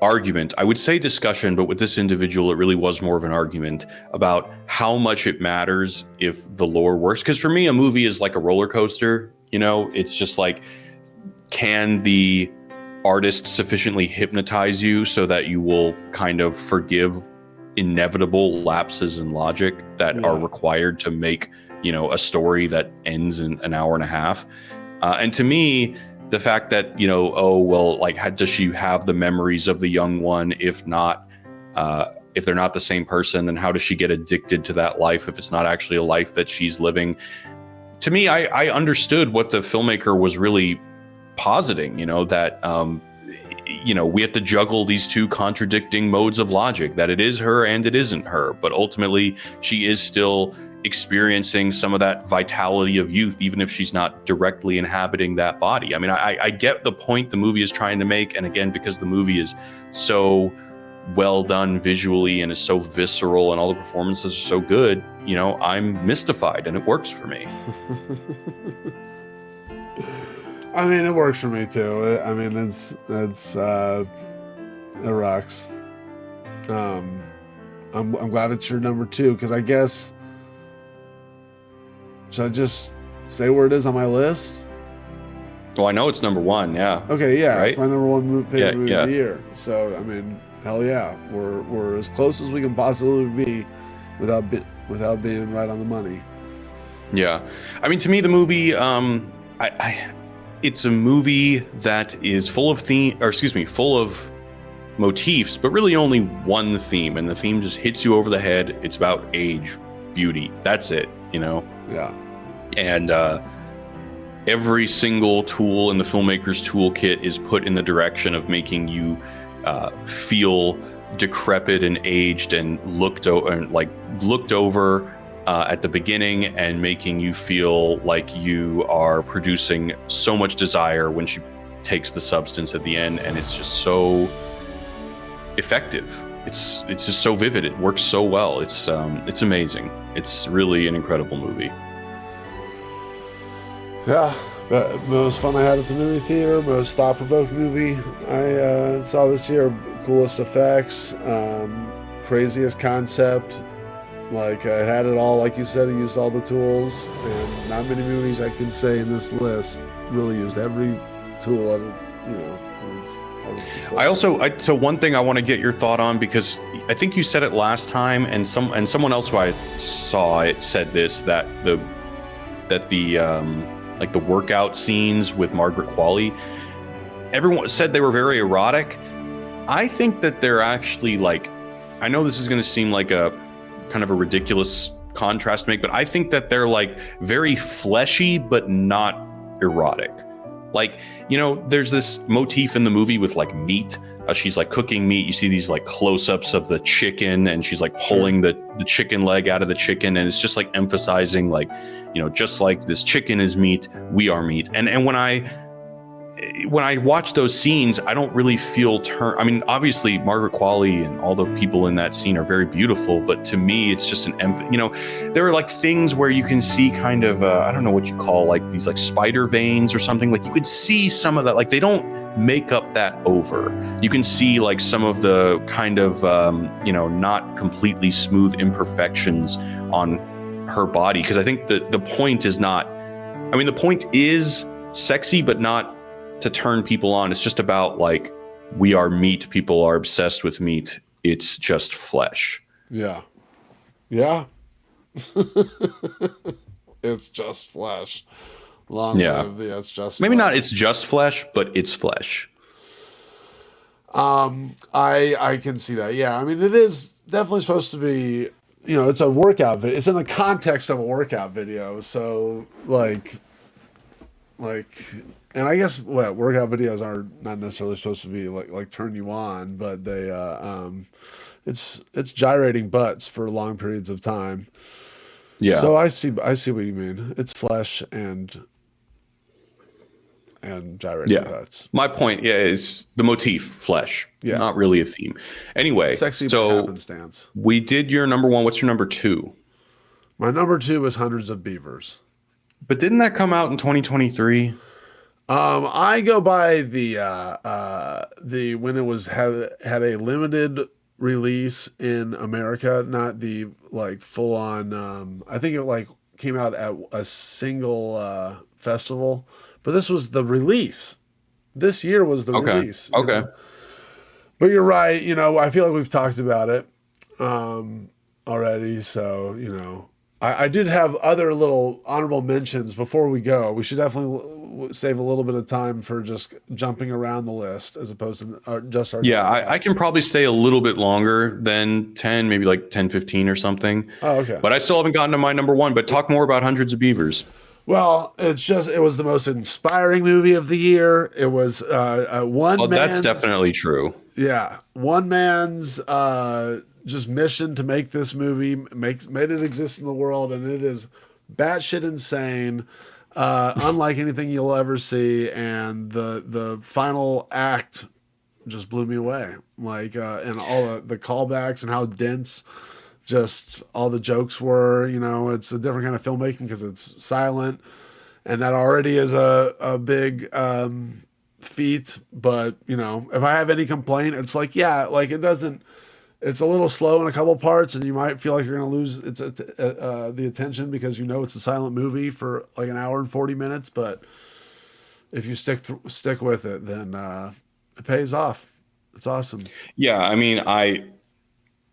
argument. I would say discussion, but with this individual, it really was more of an argument about how much it matters if the lore works. Because for me, a movie is like a roller coaster. You know, it's just like, can the artist sufficiently hypnotize you so that you will kind of forgive inevitable lapses in logic that are required to make, you know, a story that ends in an hour and a half. And to me, the fact that, you know, oh, well, like, does she have the memories of the young one? If not, if they're not the same person, then how does she get addicted to that life if it's not actually a life that she's living? To me, I understood what the filmmaker was really positing, you know, that, you know, we have to juggle these two contradicting modes of logic, that it is her and it isn't her. But ultimately, she is still experiencing some of that vitality of youth, even if she's not directly inhabiting that body. I mean, I get the point the movie is trying to make. And again, because the movie is so well done visually and is so visceral and all the performances are so good, you know, I'm mystified and it works for me. I mean, it works for me too. I mean, it rocks. I'm glad it's your number 2, because I guess, should I just say where it is on my list? Well, I know it's number 1, yeah. Okay, yeah, right? It's my number 1 favorite movie of the year. So, I mean, hell yeah, we're as close as we can possibly be without being right on the money. Yeah, I mean, to me, the movie, it's a movie that is full of full of motifs, but really only one theme, and the theme just hits you over the head. It's about age, beauty. That's it, you know? Yeah. And every single tool in the filmmaker's toolkit is put in the direction of making you feel decrepit and aged and looked over at the beginning, and making you feel like you are producing so much desire when she takes the substance at the end, and it's just so effective. It's just so vivid. It works so well. It's amazing. It's really an incredible movie. Yeah, most fun I had at the movie theater, most thought-provoking movie I saw this year. Coolest effects, craziest concept. Like, I had it all, like you said, I used all the tools, and not many movies I can say in this list really used every tool. So one thing I want to get your thought on, because I think you said it last time, and someone else who I saw it said this, that the like the workout scenes with Margaret Qualley, everyone said they were very erotic. I think that they're actually, like, I know this is going to seem like a kind of a ridiculous contrast to make, but I think that they're like very fleshy but not erotic. Like, you know, there's this motif in the movie with like meat. She's like cooking meat. You see these like close-ups of the chicken, and she's like pulling the chicken leg out of the chicken, and it's just like emphasizing, like, you know, just like this chicken is meat, we are meat. And when I watch those scenes, I don't really feel I mean, obviously Margaret Qualley and all the people in that scene are very beautiful, but to me, it's just you know, there are like things where you can see kind of, I don't know what you call, like these like spider veins or something. Like, you could see some of that. Like, they don't make up that over. You can see like some of the kind of, you know, not completely smooth imperfections on her body. Cause I think the point is not, I mean, the point is sexy, but not to turn people on. It's just about, like, we are meat. People are obsessed with meat. It's just flesh. Yeah. It's just flesh. Long live the it's just maybe flesh. Not it's just flesh, but it's flesh. I can see that. Yeah, I mean, it is definitely supposed to be, you know, it's a workout video. It's in the context of a workout video. So like and I guess workout videos are not necessarily supposed to be like turn you on, but they it's gyrating butts for long periods of time. Yeah. So I see what you mean. It's flesh and gyrating butts. My point, is the motif, flesh. Yeah. Not really a theme. Anyway, sexy so happenstance. We did your number one. What's your number two? My number two was Hundreds of Beavers. But didn't that come out in 2023? I go by the when it was had a limited release in America, not the like full on. I think it like came out at a single festival, but this was the release. This year was the release. Okay. Know? But you're right. You know, I feel like we've talked about it already. So, you know, I did have other little honorable mentions before we go. We should definitely save a little bit of time for just jumping around the list as opposed to just our. Yeah, I can probably stay a little bit longer than 10, maybe like 10, 15 or something. Oh, okay. But I still haven't gotten to my number one, but talk more about Hundreds of Beavers. Well, it was the most inspiring movie of the year. It was that's definitely true. Yeah. One man's just mission to make this movie, made it exist in the world, and it is batshit insane, unlike anything you'll ever see. And the final act just blew me away. Like, and all the callbacks and how dense just all the jokes were. You know, it's a different kind of filmmaking because it's silent, and that already is a big feat. But, you know, if I have any complaint, it's like, it's a little slow in a couple parts, and you might feel like you're going to lose the attention because you know it's a silent movie for like an hour and 40 minutes. But if you stick with it, then it pays off. It's awesome. Yeah, I mean,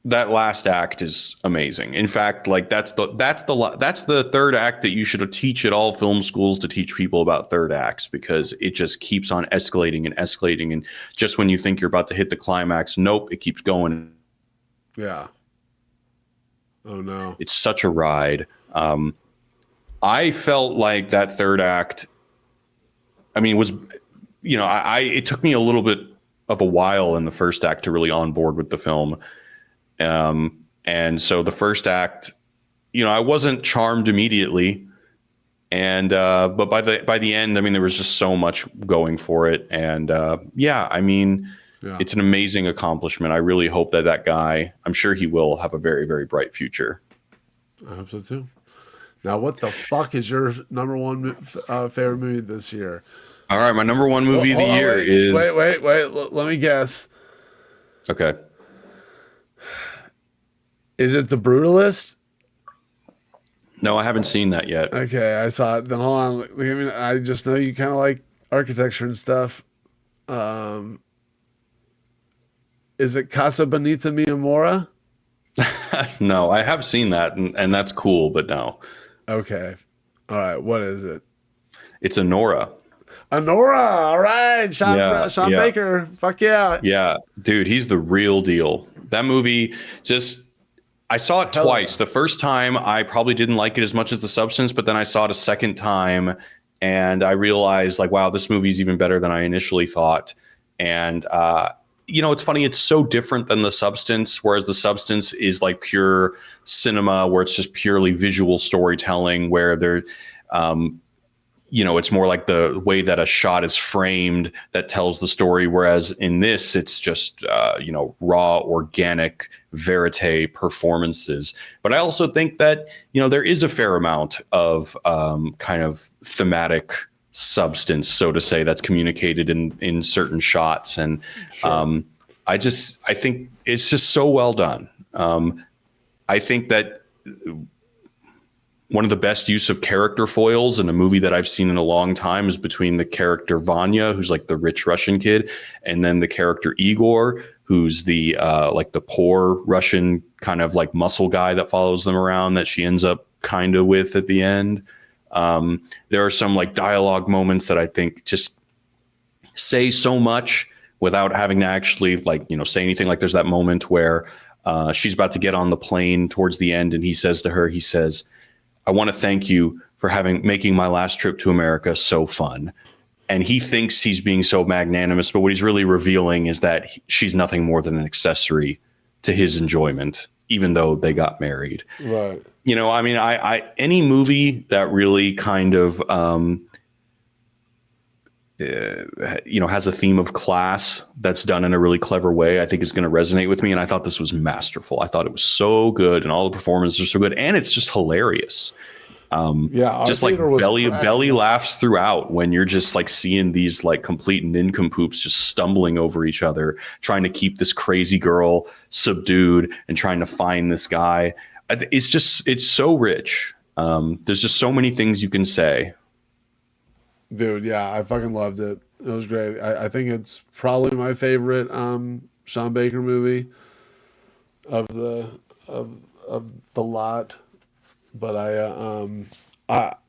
that last act is amazing. In fact, like that's the third act that you should teach at all film schools, to teach people about third acts, because it just keeps on escalating and escalating, and just when you think you're about to hit the climax, nope, it keeps going. Yeah. Oh no. It's such a ride. I felt like that third act, I mean, was, it took me a little bit of a while in the first act to really on board with the film. And so the first act, I wasn't charmed immediately. And but by the end, I mean, there was just so much going for it. And it's an amazing accomplishment. I really hope that guy, I'm sure he will have a very, very bright future. I hope so too. Now, what the fuck is your number one favorite movie this year? All right, my number one movie of the year is... Wait. Let me guess. Okay. Is it The Brutalist? No, I haven't seen that yet. Okay, I saw it. Then hold on. I mean, I just know you kind of like architecture and stuff. Is it Casa, Bonita, Amora? No, I have seen that, and that's cool, but no. Okay. All right. What is it? It's Anora. Anora. All right. Sean Baker. Fuck yeah. Yeah. Dude, he's the real deal. That movie I saw it twice. The first time, I probably didn't like it as much as The Substance, but then I saw it a second time, and I realized, like, wow, this movie is even better than I initially thought. And, it's funny. It's so different than The Substance, whereas The Substance is like pure cinema, where it's just purely visual storytelling, where it's more like the way that a shot is framed that tells the story. Whereas in this, it's just, raw, organic, verite performances. But I also think that, there is a fair amount of kind of thematic substance, so to say, that's communicated in certain shots. And sure. I think it's just so well done. I think that one of the best use of character foils in a movie that I've seen in a long time is between the character Vanya, who's like the rich Russian kid, and then the character Igor, who's the like the poor Russian kind of like muscle guy that follows them around, that she ends up kind of with at the end. There are some like dialogue moments that I think just say so much without having to actually say anything. Like there's that moment where she's about to get on the plane towards the end, and he says, "I want to thank you for making my last trip to America so fun." And he thinks he's being so magnanimous, but what he's really revealing is that she's nothing more than an accessory to his enjoyment, even though they got married. Right. I any movie that really kind of has a theme of class that's done in a really clever way, I think is going to resonate with me. And I thought this was masterful. I thought it was so good, and all the performances are so good, and it's just hilarious. Just like belly laughs throughout when you're just like seeing these like complete nincompoops just stumbling over each other, trying to keep this crazy girl subdued and trying to find this guy. It's so rich. There's just so many things you can say. Dude, yeah, I fucking loved it. It was great. I think it's probably my favorite Sean Baker movie of the lot. But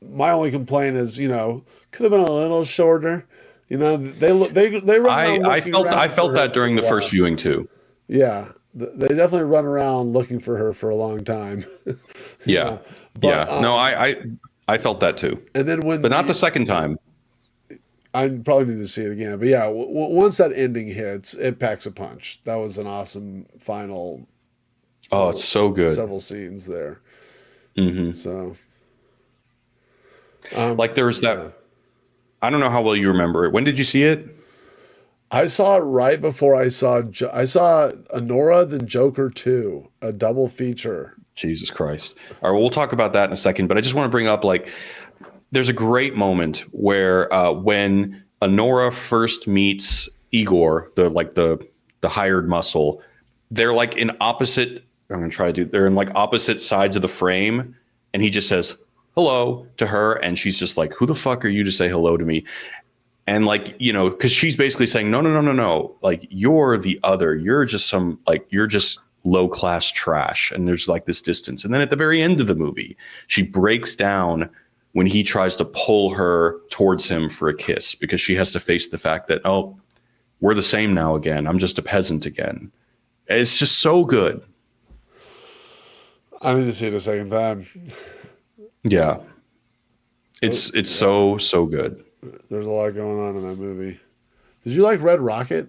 my only complaint is, could have been a little shorter. They run. I felt that during the first viewing too. Yeah, they definitely run around looking for her for a long time. Yeah, No, I felt that too. And then but not the second time. I probably need to see it again. But yeah, once that ending hits, it packs a punch. That was an awesome final. Oh, it's so good. Several scenes there. Mm-hmm. So, like there was that. I don't know how well you remember it. When did you see it? I saw it right before I saw Anora, then Joker 2, a double feature. Jesus Christ! All right, well, we'll talk about that in a second. But I just want to bring up there's a great moment where when Anora first meets Igor, the hired muscle, they're like in opposite. They're in like opposite sides of the frame, and he just says hello to her, and she's just like, "Who the fuck are you to say hello to me?" And because she's basically saying, no, like you're the other, you're just you're just low class trash, and there's like this distance. And then at the very end of the movie, she breaks down when he tries to pull her towards him for a kiss, because she has to face the fact that, oh, we're the same now again. I'm just a peasant again. It's just so good. I need to see it a second time. Yeah. It's Yeah, so good. there's a lot going on in that movie. Did you like Red Rocket?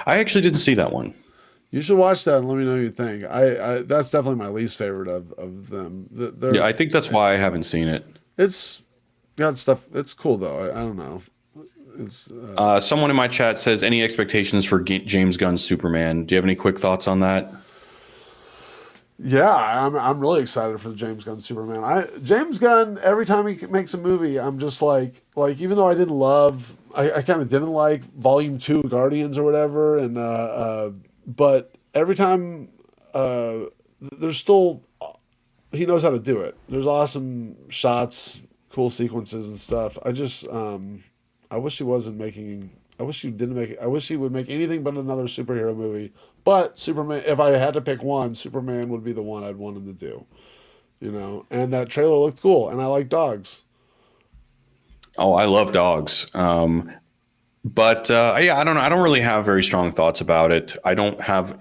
I actually didn't see that one. You should watch that and let me know what you think. I that's definitely my least favorite of them. Yeah, They're I think that's why I haven't seen it. it's got stuff. It's cool though. I don't know. It's Someone in my chat says, any expectations for James Gunn's Superman? Do you have any quick thoughts on that? Yeah, I'm really excited for the James Gunn Superman. James Gunn, every time he makes a movie, I'm just like even though I kind of didn't like Volume 2 Guardians or whatever, and but every time there's still he knows how to do it. There's awesome shots, cool sequences and stuff. I wish he wasn't making. I wish he didn't make. I wish he would make anything but another superhero movie. But Superman, if I had to pick one, Superman would be the one I'd want him to do. You know, and that trailer looked cool, and I like dogs. Oh, I love dogs. But yeah, I don't know. I don't really have very strong thoughts about it. I don't have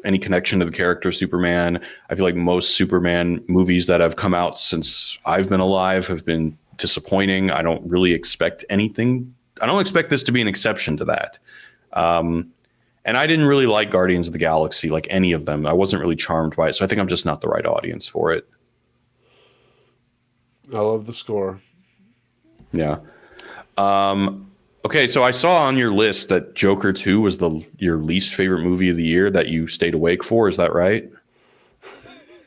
any connection to the character Superman. I feel like most Superman movies that have come out since I've been alive have been disappointing. I don't really expect anything. I don't expect this to be an exception to that. And I didn't really like Guardians of the Galaxy, like any of them. I wasn't really charmed by it. So I think I'm just not the right audience for it. I love the score. Yeah. Okay, so I saw on your list that Joker 2 was your least favorite movie of the year that you stayed awake for. Is that right?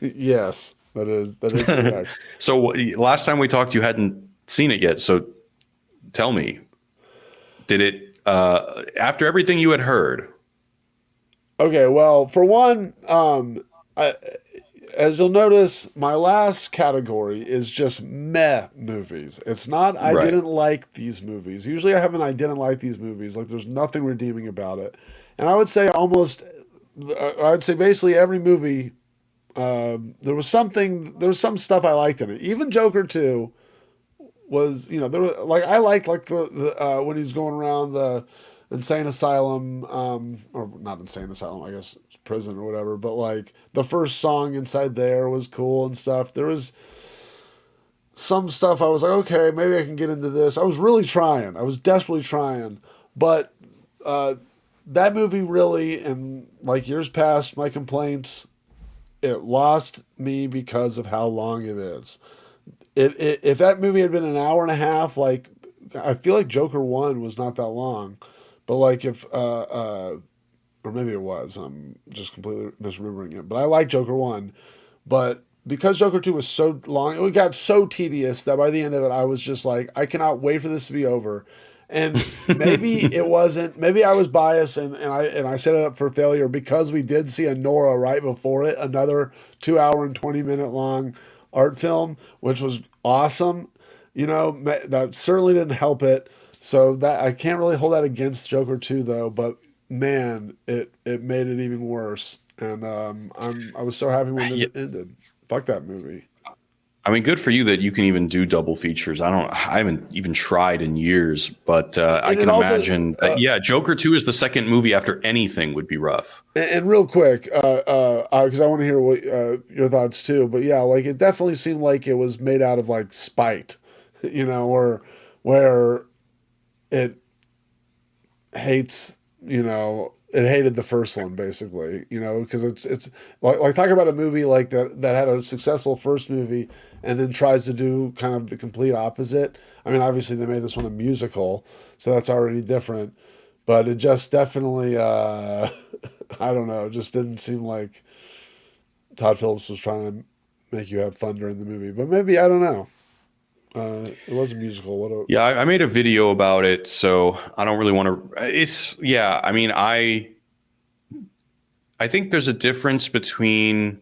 Yes, that is correct. So last time we talked, you hadn't seen it yet. So tell me, did it, after everything you had heard? Okay, well, for one, as you'll notice, my last category is just meh movies. It's not I Right. didn't like these movies. Usually I have an I didn't like these movies. Like there's nothing redeeming about it. And I would say I'd say basically every movie, there was some stuff I liked in it. Even Joker 2 was, there was like, I liked like the when he's going around the insane asylum, or not insane asylum, I guess prison or whatever, but like the first song inside there was cool and stuff. There was some stuff I was like, okay, maybe I can get into this. I was really trying. I was desperately trying. But that movie really, and like years past, my complaints, it lost me because of how long it is. If that movie had been an hour and a half, like I feel like Joker 1 was not that long. But like if or maybe it was. I'm just completely misremembering it. But I like Joker 1. But because Joker 2 was so long, it got so tedious that by the end of it, I was just like, I cannot wait for this to be over. And maybe it wasn't, maybe I was biased and I set it up for failure because we did see Anora right before it, another 2 hour and 20 minute long art film, which was awesome. That certainly didn't help it. So that I can't really hold that against Joker 2 though, but man, it made it even worse. And I was so happy when Yeah. it ended. Fuck that movie. I mean, good for you that you can even do double features. I haven't even tried in years, but I And can it also, imagine that, yeah, Joker 2 is the second movie after anything would be rough. and real quick, because I want to hear what your thoughts too. But yeah, like it definitely seemed like it was made out of like spite, or where it hates, it hated the first one basically, because it's like talk about a movie like that had a successful first movie and then tries to do kind of the complete opposite. I mean, obviously they made this one a musical, so that's already different, but it just definitely, I don't know, it just didn't seem like Todd Phillips was trying to make you have fun during the movie, but maybe, I don't know. It was a musical. Yeah, I made a video about it, so I don't really want to. Yeah. I mean, I think there's a difference between.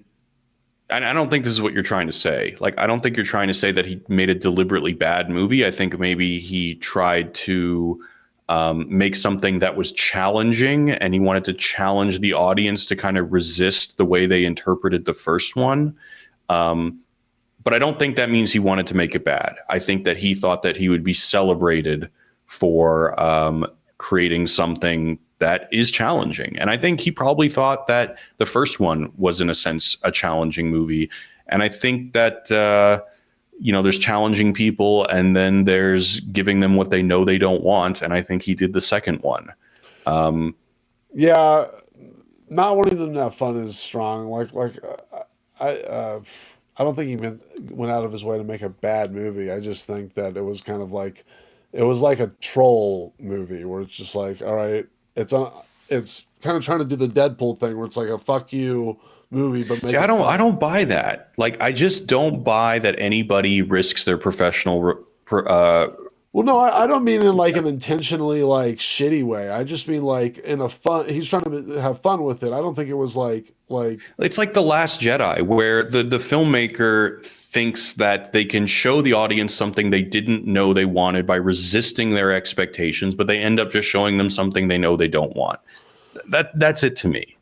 And I don't think this is what you're trying to say. Like, I don't think you're trying to say that he made a deliberately bad movie. I think maybe he tried to make something that was challenging, and he wanted to challenge the audience to kind of resist the way they interpreted the first one. But I don't think that means he wanted to make it bad. I think that he thought that he would be celebrated for creating something that is challenging. And I think he probably thought that the first one was, in a sense, a challenging movie. And I think that, there's challenging people, and then there's giving them what they know they don't want. And I think he did the second one. Yeah, not wanting them to have fun is strong. I don't think he went out of his way to make a bad movie. I just think that it was kind of like it was like a troll movie where it's just like, all right, it's kind of trying to do the Deadpool thing where it's like a fuck you movie, but make See, it fun. I don't buy that. Like, I just don't buy that anybody risks their professional. Well, no, I don't mean in like an intentionally like shitty way. I just mean like in a fun. He's trying to have fun with it. I don't think it was like. It's like The Last Jedi, where the filmmaker thinks that they can show the audience something they didn't know they wanted by resisting their expectations, but they end up just showing them something they know they don't want. That's it to me.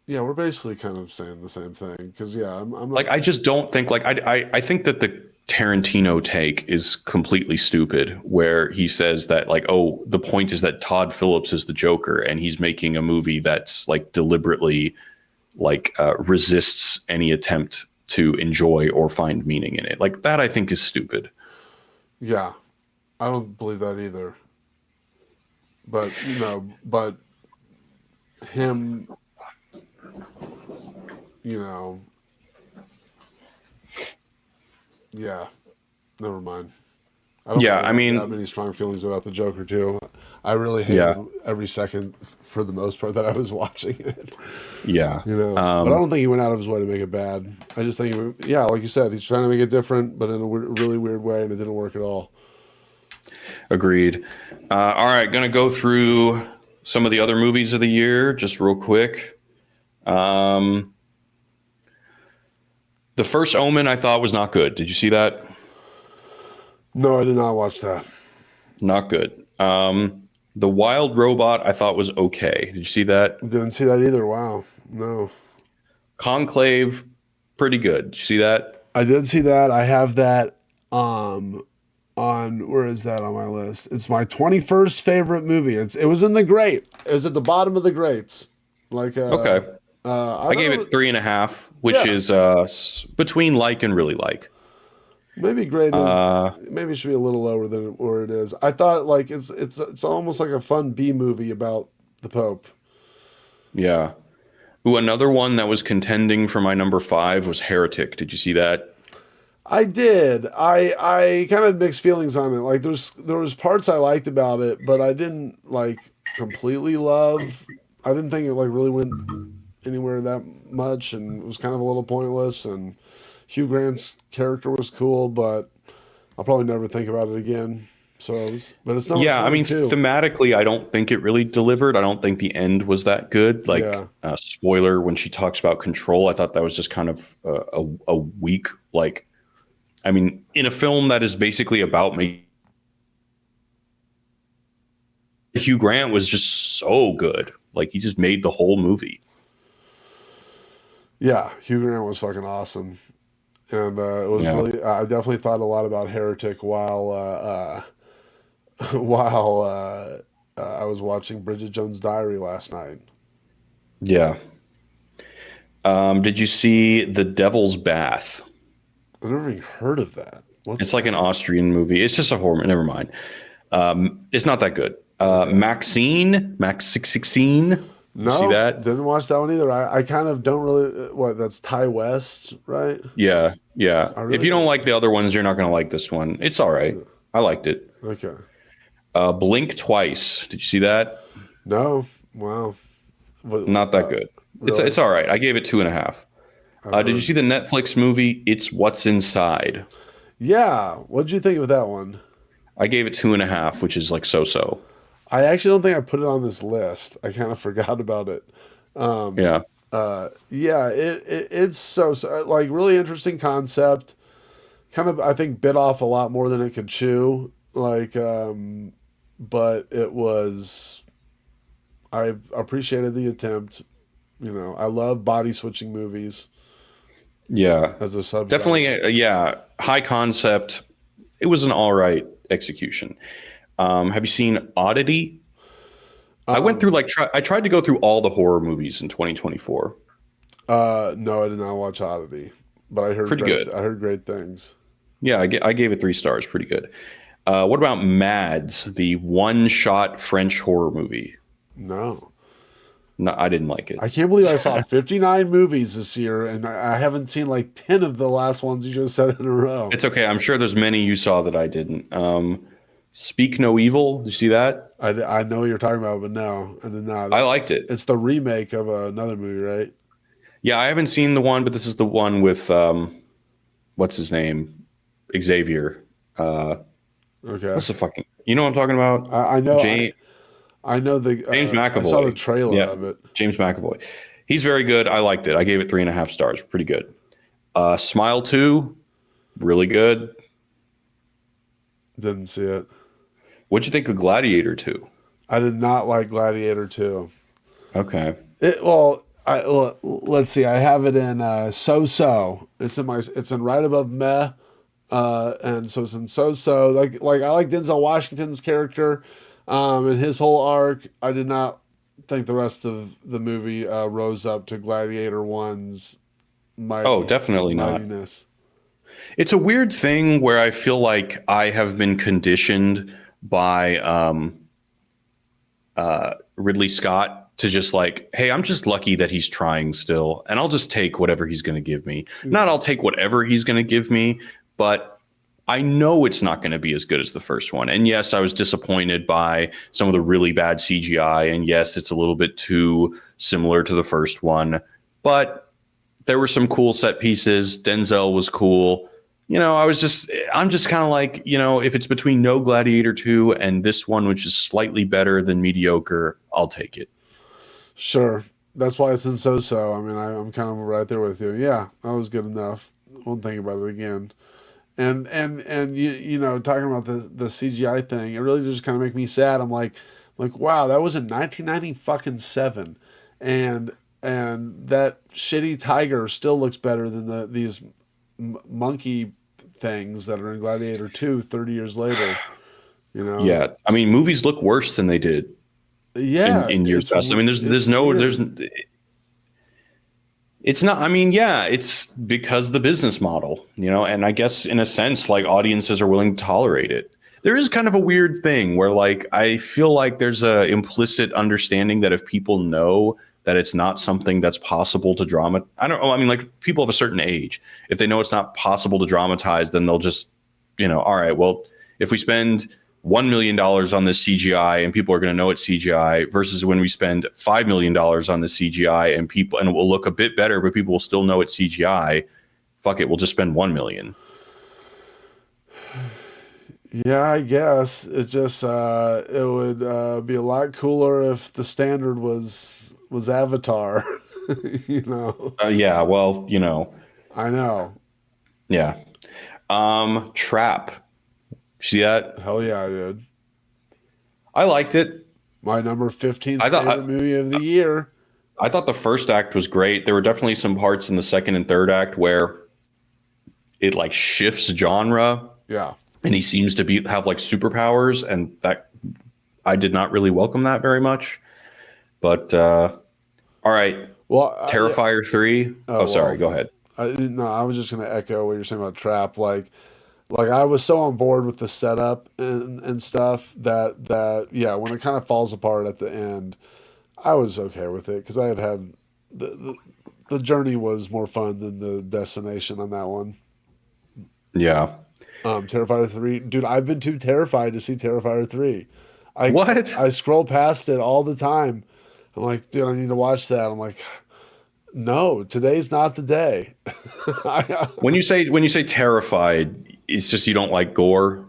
Yeah, we're basically kind of saying the same thing because I'm not, Like, I just don't think like I think that the Tarantino take is completely stupid, where he says that like, oh, the point is that Todd Phillips is the Joker and he's making a movie that's like deliberately like resists any attempt to enjoy or find meaning in it. Like, that I think is stupid. Yeah, I don't believe that either. But but him, you know, yeah. Never mind. I don't Yeah, really I have mean, that many strong feelings about the Joker too. I really hated every second for the most part that I was watching it. yeah. But I don't think he went out of his way to make it bad. I just think, like you said, he's trying to make it different, but in a really weird way, and it didn't work at all. Agreed. All right, gonna go through some of the other movies of the year just real quick. The First Omen I thought was not good. Did you see that? No, I did not watch that. Not good. The Wild Robot I thought was okay. Did you see that? Didn't see that either. Wow. No. Conclave, pretty good. Did you see that? I did see that. I have that on where is that on my list? It's my 21st favorite movie. It was in the great. It was at the bottom of the greats. Like Okay. I gave it 3.5, which is between like and really like. Maybe great is maybe it should be a little lower than where it is. I thought like it's almost like a fun B movie about the Pope. Yeah. Ooh, another one that was contending for my number 5 was Heretic. Did you see that? I did. I kind of had mixed feelings on it. Like there was parts I liked about it, but I didn't like completely love. I didn't think it like really went anywhere that much, and it was kind of a little pointless. And Hugh Grant's character was cool, but I'll probably never think about it again. So, but it's not. Yeah, I mean, thematically, I don't think it really delivered. I don't think the end was that good. Like, spoiler, when she talks about control, I thought that was just kind of a weak, like, I mean, in a film that is basically about me, Hugh Grant was just so good. Like, he just made the whole movie. Yeah, Hugh Grant was fucking awesome. And it was really, I definitely thought a lot about Heretic while I was watching Bridget Jones' Diary last night. Yeah. Did you see The Devil's Bath? I've never even heard of that. It's like an Austrian movie. It's just a horror. Never mind. It's not that good. Max 16. No, see that? Didn't watch that one either. I kind of don't really. That's Ty West, right? Yeah. Really if you don't like the other ones, you're not going to like this one. It's all right. I liked it. Okay. Blink Twice. Did you see that? No. Wow. Not that good. Really? It's all right. I gave it 2.5. Did you see the Netflix movie It's What's Inside? Yeah. What did you think of that one? I gave it 2.5, which is like so-so. I actually don't think I put it on this list. I kind of forgot about it. It's so like really interesting concept. Kind of, I think, bit off a lot more than it could chew. Like, but it was. I appreciated the attempt. You know, I love body switching movies. Yeah, as a subject. Definitely, high concept. It was an all right execution. Have you seen Oddity? I went through I tried to go through all the horror movies in 2024. No, I did not watch Oddity. but Pretty good. I heard great things. Yeah, I gave it 3 stars. Pretty good. What about Mads, the one-shot French horror movie? No. No, I didn't like it. I can't believe I saw 59 movies this year, and I haven't seen like 10 of the last ones you just said in a row. It's okay. I'm sure there's many you saw that I didn't. Speak No Evil. Did you see that? I know what you're talking about, but no, I did not. I liked it. It's the remake of another movie, right? Yeah, I haven't seen the one, but this is the one with what's his name? Xavier. Okay. What's the fucking? You know what I'm talking about? I know. James, I know the James McAvoy. I saw the trailer Yeah, of it. James McAvoy. He's very good. I liked it. I gave it 3.5 stars. Pretty good. Smile 2, really good. Didn't see it. What'd you think of Gladiator 2? I did not like Gladiator 2. Okay. Let's see. I have it in so-so. It's in right above meh. And so it's in so-so. Like I like Denzel Washington's character, and his whole arc. I did not think the rest of the movie rose up to Gladiator 1's Definitely mightiness. not. It's a weird thing where I feel like I have been conditioned by Ridley Scott to just like, hey, I'm just lucky that he's trying still, and I'll just take whatever he's going to give me. Not I'll take whatever he's going to give me, but I know it's not going to be as good as the first one. And yes, I was disappointed by some of the really bad CGI, and yes, it's a little bit too similar to the first one, but there were some cool set pieces. Denzel was cool. You know, I'm just kind of like, you know, if it's between no Gladiator 2 and this one, which is slightly better than mediocre, I'll take it. Sure. That's why it's in so-so. I mean, I'm kind of right there with you. Yeah, that was good enough. Won't think about it again. And you know, talking about the CGI thing, it really just kind of make me sad. I'm like, wow, that was in 1997, and that shitty tiger still looks better than these monkey things that are in Gladiator 2 30 years later. You know? Yeah, I mean, movies look worse than they did. Yeah, in years past. I mean, it's not, I mean, yeah, it's because of the business model, you know, and I guess in a sense, like audiences are willing to tolerate it. There is kind of a weird thing where like, I feel like there's a implicit understanding that if people know that it's not something that's possible to I don't know. I mean, like people of a certain age, if they know it's not possible to dramatize, then they'll just, you know, all right, well, if we spend $1 million on this CGI and people are going to know it's CGI versus when we spend $5 million on the CGI and it will look a bit better, but people will still know it's CGI. Fuck it. We'll just spend 1 million. Yeah, I guess it just, it would be a lot cooler if the standard was Avatar, you know? Yeah. Well, you know, I know. Yeah. Trap. See that? Hell yeah, I did. I liked it. My number 15th favorite movie of the year. I thought the first act was great. There were definitely some parts in the second and third act where it like shifts genre. Yeah. And he seems to have like superpowers, and that I did not really welcome that very much. But all right. Well, Terrifier 3. Sorry, go ahead. No, I was just gonna echo what you're saying about Trap. Like I was so on board with the setup and stuff that yeah, when it kind of falls apart at the end, I was okay with it because I had the journey was more fun than the destination on that one. Yeah. Terrifier 3, dude, I've been too terrified to see Terrifier 3. What? I scroll past it all the time. I'm like, dude, I need to watch that. I'm like, no, today's not the day. When you say terrified, it's just you don't like gore.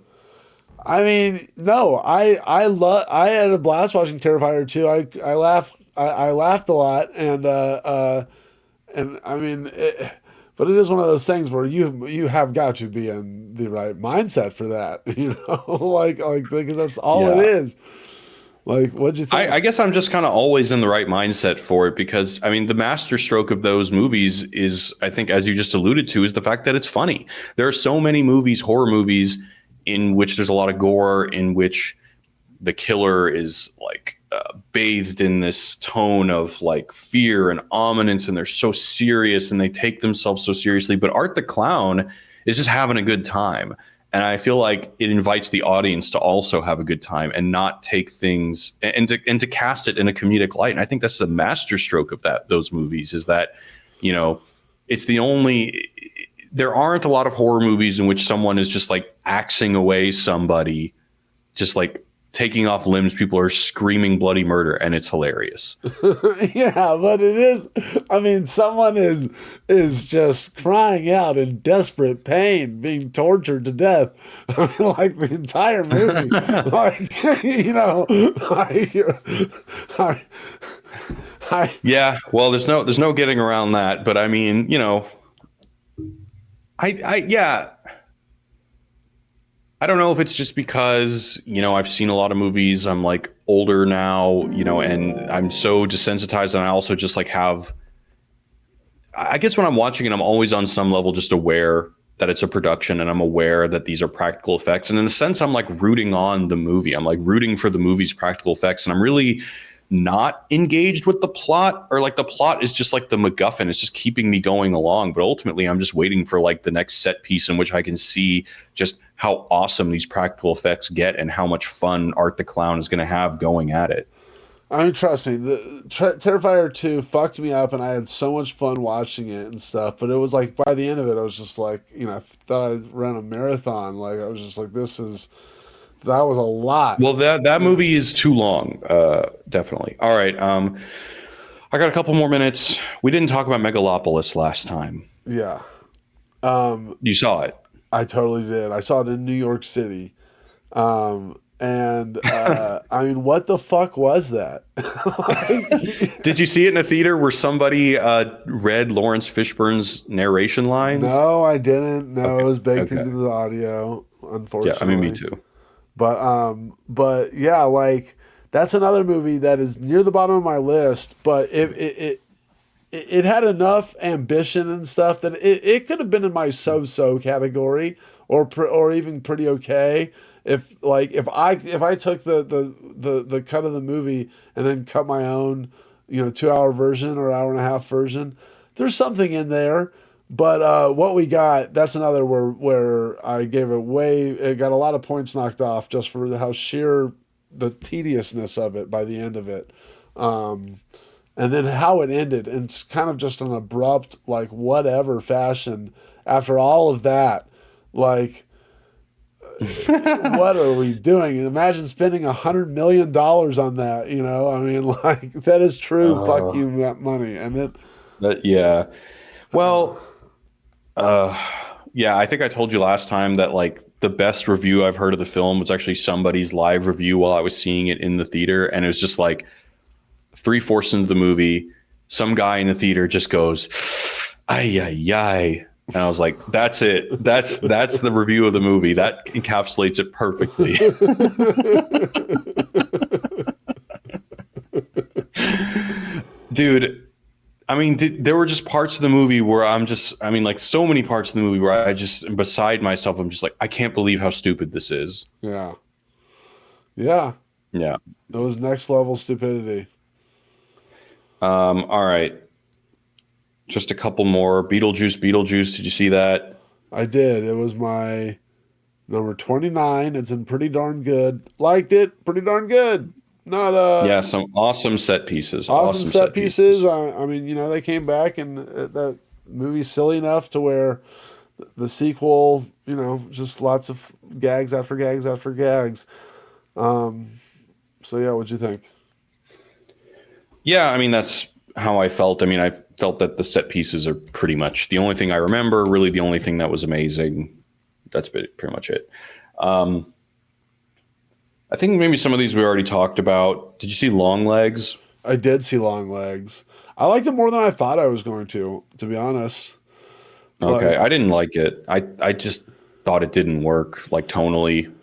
I mean, no, I had a blast watching Terrifier 2. I laughed a lot, and I mean, but it is one of those things where you have got to be in the right mindset for that, you know, like because that's all it is. Like, what'd you think? I guess I'm just kind of always in the right mindset for it because, I mean, the masterstroke of those movies is, I think, as you just alluded to, is the fact that it's funny. There are so many movies, horror movies, in which there's a lot of gore, in which the killer is like bathed in this tone of like fear and ominence, and they're so serious and they take themselves so seriously. But Art the Clown is just having a good time. And I feel like it invites the audience to also have a good time and not take things and to cast it in a comedic light. And I think that's the masterstroke of those movies is that, you know, it's the only, there aren't a lot of horror movies in which someone is just like axing away somebody, just like taking off limbs. People are screaming bloody murder, and it's hilarious. Yeah, but it is. I mean, someone is just crying out in desperate pain, being tortured to death. I mean, like the entire movie. Like, you know, yeah. Well, there's no getting around that. But I mean, you know, yeah. I don't know if it's just because, you know, I've seen a lot of movies. I'm like older now, you know, and I'm so desensitized. And I also just like I guess when I'm watching it, I'm always on some level just aware that it's a production, and I'm aware that these are practical effects. And in a sense, I'm like rooting on the movie. I'm like rooting for the movie's practical effects. And I'm really not engaged with the plot, or like the plot is just like the MacGuffin. It's just keeping me going along. But ultimately, I'm just waiting for like the next set piece in which I can see just how awesome these practical effects get and how much fun Art the Clown is going to have going at it. I mean, trust me, the Terrifier 2 fucked me up, and I had so much fun watching it and stuff. But it was like by the end of it, I was just like, you know, I thought I ran a marathon. Like I was just like, that was a lot. Well, that movie is too long, definitely. All right, I got a couple more minutes. We didn't talk about Megalopolis last time. Yeah, you saw it. I totally did. I saw it in New York City. And I mean, what the fuck was that? Did you see it in a theater where somebody read Lawrence Fishburne's narration lines? No, I didn't. No, okay. It was baked into the audio, unfortunately. Yeah, I mean, me too. But yeah, like that's another movie that is near the bottom of my list, but it had enough ambition and stuff that it could have been in my so-so category or even pretty okay. If I took the cut of the movie and then cut my own, you know, 2-hour version or hour and a half version, there's something in there. But what we got, that's another where I gave it got a lot of points knocked off just for how sheer the tediousness of it by the end of it. And then how it ended, and it's kind of just an abrupt, like, whatever fashion after all of that. Like, what are we doing? Imagine spending $100 million on that, you know? I mean, like, that is true. Fuck you, that money. And yeah. Well, yeah, I think I told you last time that, like, the best review I've heard of the film was actually somebody's live review while I was seeing it in the theater. And it was just like 3/4 into the movie, some guy in the theater just goes, "Ay, ay, ay." And I was like, that's it. That's the review of the movie. That encapsulates it perfectly. Dude, I mean, there were just parts of the movie where like so many parts of the movie where I just am beside myself. I'm just like, I can't believe how stupid this is. Yeah. Yeah. Yeah. It was next level stupidity. All right. Just a couple more. Beetlejuice. Did you see that? I did. It was my number 29. It's in pretty darn good. Liked it. Pretty darn good. Not yeah, some awesome set pieces. Awesome set pieces. I mean, you know, they came back, and that movie's silly enough to where the sequel, you know, just lots of gags after gags after gags. So yeah, what'd you think? Yeah, I mean, that's how I felt. I mean, I felt that the set pieces are pretty much the only thing I remember, really the only thing that was amazing. That's pretty much it. I think maybe some of these we already talked about. Did you see Longlegs? I did see Longlegs. I liked it more than I thought I was going to be honest. Okay, But I didn't like it. I just thought it didn't work, like tonally.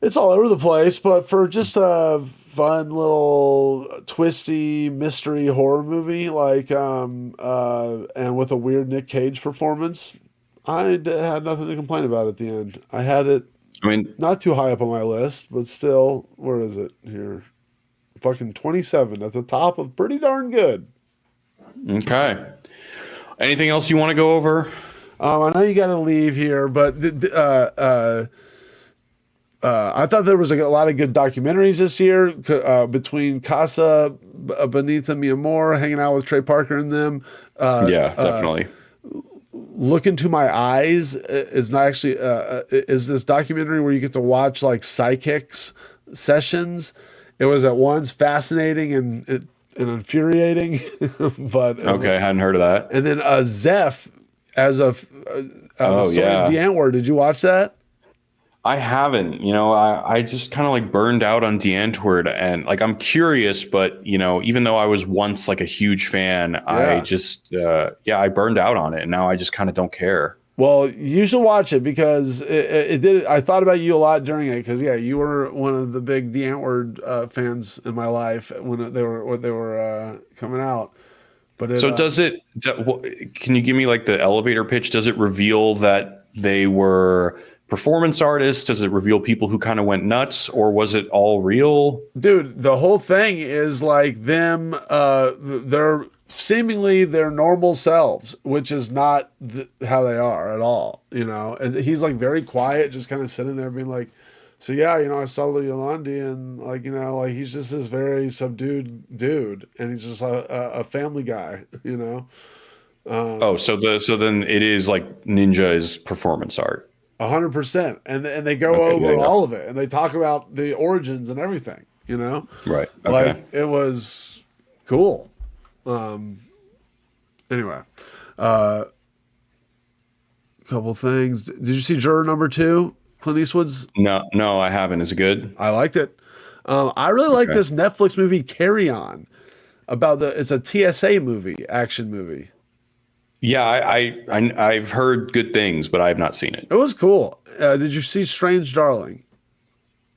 it's all over the place, but for just a fun little twisty mystery horror movie, like and with a weird Nick Cage performance, I had nothing to complain about at the end. I had it I mean, Not too high up on my list, but still, where is it here? Fucking 27 at the top of pretty darn good. okay. Anything else you want to go over? I know you got to leave here, but I thought there was a lot of good documentaries this year between Casa, Bonita, Amora, hanging out with Trey Parker and them. Yeah, definitely. Look Into My Eyes is not actually is this documentary where you get to watch like psychics sessions. It was at once fascinating and infuriating, but Okay, I hadn't heard of that. and then Zeph as of the Oh, Story of yeah. Die Antwoord. Did you watch that? I haven't. I just kind of like burned out on Die Antwoord, and like I'm curious, but even though I was once like a huge fan, I Yeah. just I burned out on it, and now I just kind of don't care. Well, you should watch it because it did. I thought about you a lot during it because you were one of the big Die Antwoord fans in my life when they were coming out. But So can you give me like the elevator pitch? Does it reveal that they were performance artists? Does it reveal people who kind of went nuts, or was it all real? dude, the whole thing is like them. They're seemingly their normal selves, which is not how they are at all. And he's like very quiet, just kind of sitting there being like, so yeah, I saw Yolandi and like he's just this very subdued dude, and he's just a family guy. Oh, so then it is like Ninja is performance art. 100%, and they go Okay, over yeah. all of it, and they talk about the origins and everything. Right. Okay. Like it was cool. Anyway, couple things. Did you see Juror number 2? Clint Eastwood's. No, I haven't. Is it good? I liked it. I really like this Netflix movie Carry On it's a TSA movie, action movie. Yeah, I've heard good things, but I have not seen it. It was cool. Did you see Strange Darling?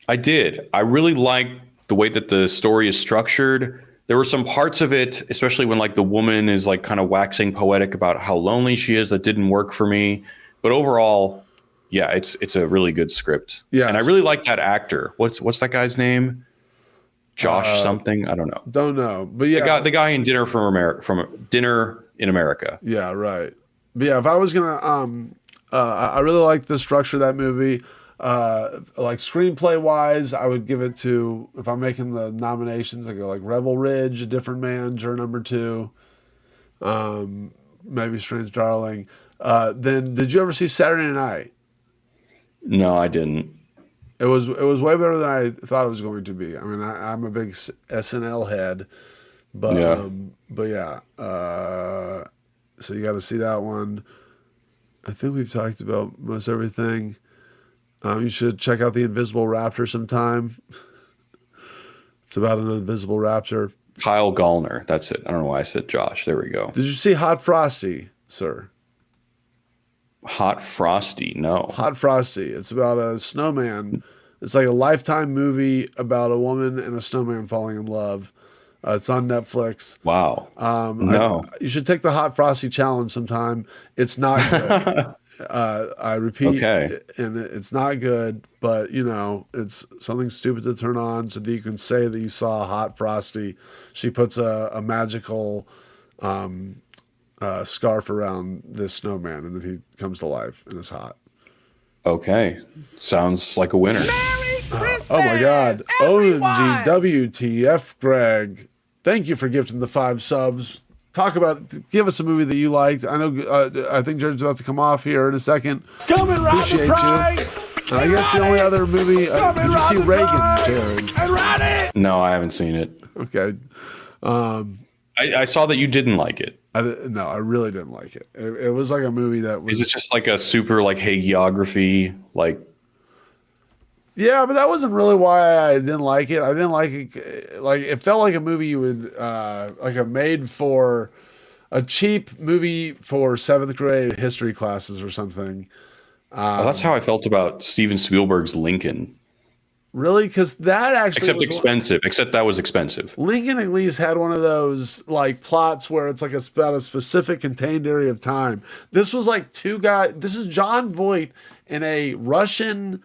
I did. I really liked the way that the story is structured. There were some parts of it, especially when like the woman is like kind of waxing poetic about how lonely she is, that didn't work for me. But overall, yeah, it's a really good script. Yes. And I really like that actor. What's that guy's name? Josh something? I don't know. Don't know, but yeah, The guy in Dinner from Dinner in America. yeah, right. But yeah, if I was gonna, I really like the structure of that movie. Like screenplay wise, I would give it to, if I'm making the nominations, I go like Rebel Ridge, A Different Man, Juror number 2, maybe Strange Darling. Then did you ever see Saturday Night? No, I didn't. It was way better than I thought it was going to be. I mean, I'm a big SNL head, but yeah. So you got to see that one. I think we've talked about most everything. You should check out The Invisible Raptor sometime. It's about an invisible raptor. Kyle Gallner. That's it. I don't know why I said Josh. There we go. Did you see Hot Frosty, sir? Hot Frosty. No. Hot Frosty. It's about a snowman. It's like a Lifetime movie about a woman and a snowman falling in love. It's on Netflix. Wow. No. You should take the Hot Frosty challenge sometime. It's not good. I repeat, Okay. and it's not good, but it's something stupid to turn on so that you can say that you saw Hot Frosty. She puts a magical scarf around this snowman, and then he comes to life and is hot. Okay. Sounds like a winner. Oh my God. OMG WTF, Greg. Thank you for gifting the 5 subs. Give us a movie that you liked. I know, I think Jared's about to come off here in a second. Appreciate you. I guess the only other movie, did you see Reagan, Jared? No, I haven't seen it. Okay. I saw that you didn't like it. No, I really didn't like it. It was like a movie that was. Is it just like a super like hagiography? Like, yeah, but that wasn't really why I didn't like it. I didn't like it. Like, it felt like a movie you would like a cheap movie for 7th grade history classes or something. well, that's how I felt about Steven Spielberg's Lincoln. Really, because that actually Except was expensive. Except that was expensive. Lincoln at least had one of those like plots where it's like about a specific contained area of time. This was like two guys. This is John Voight in a Russian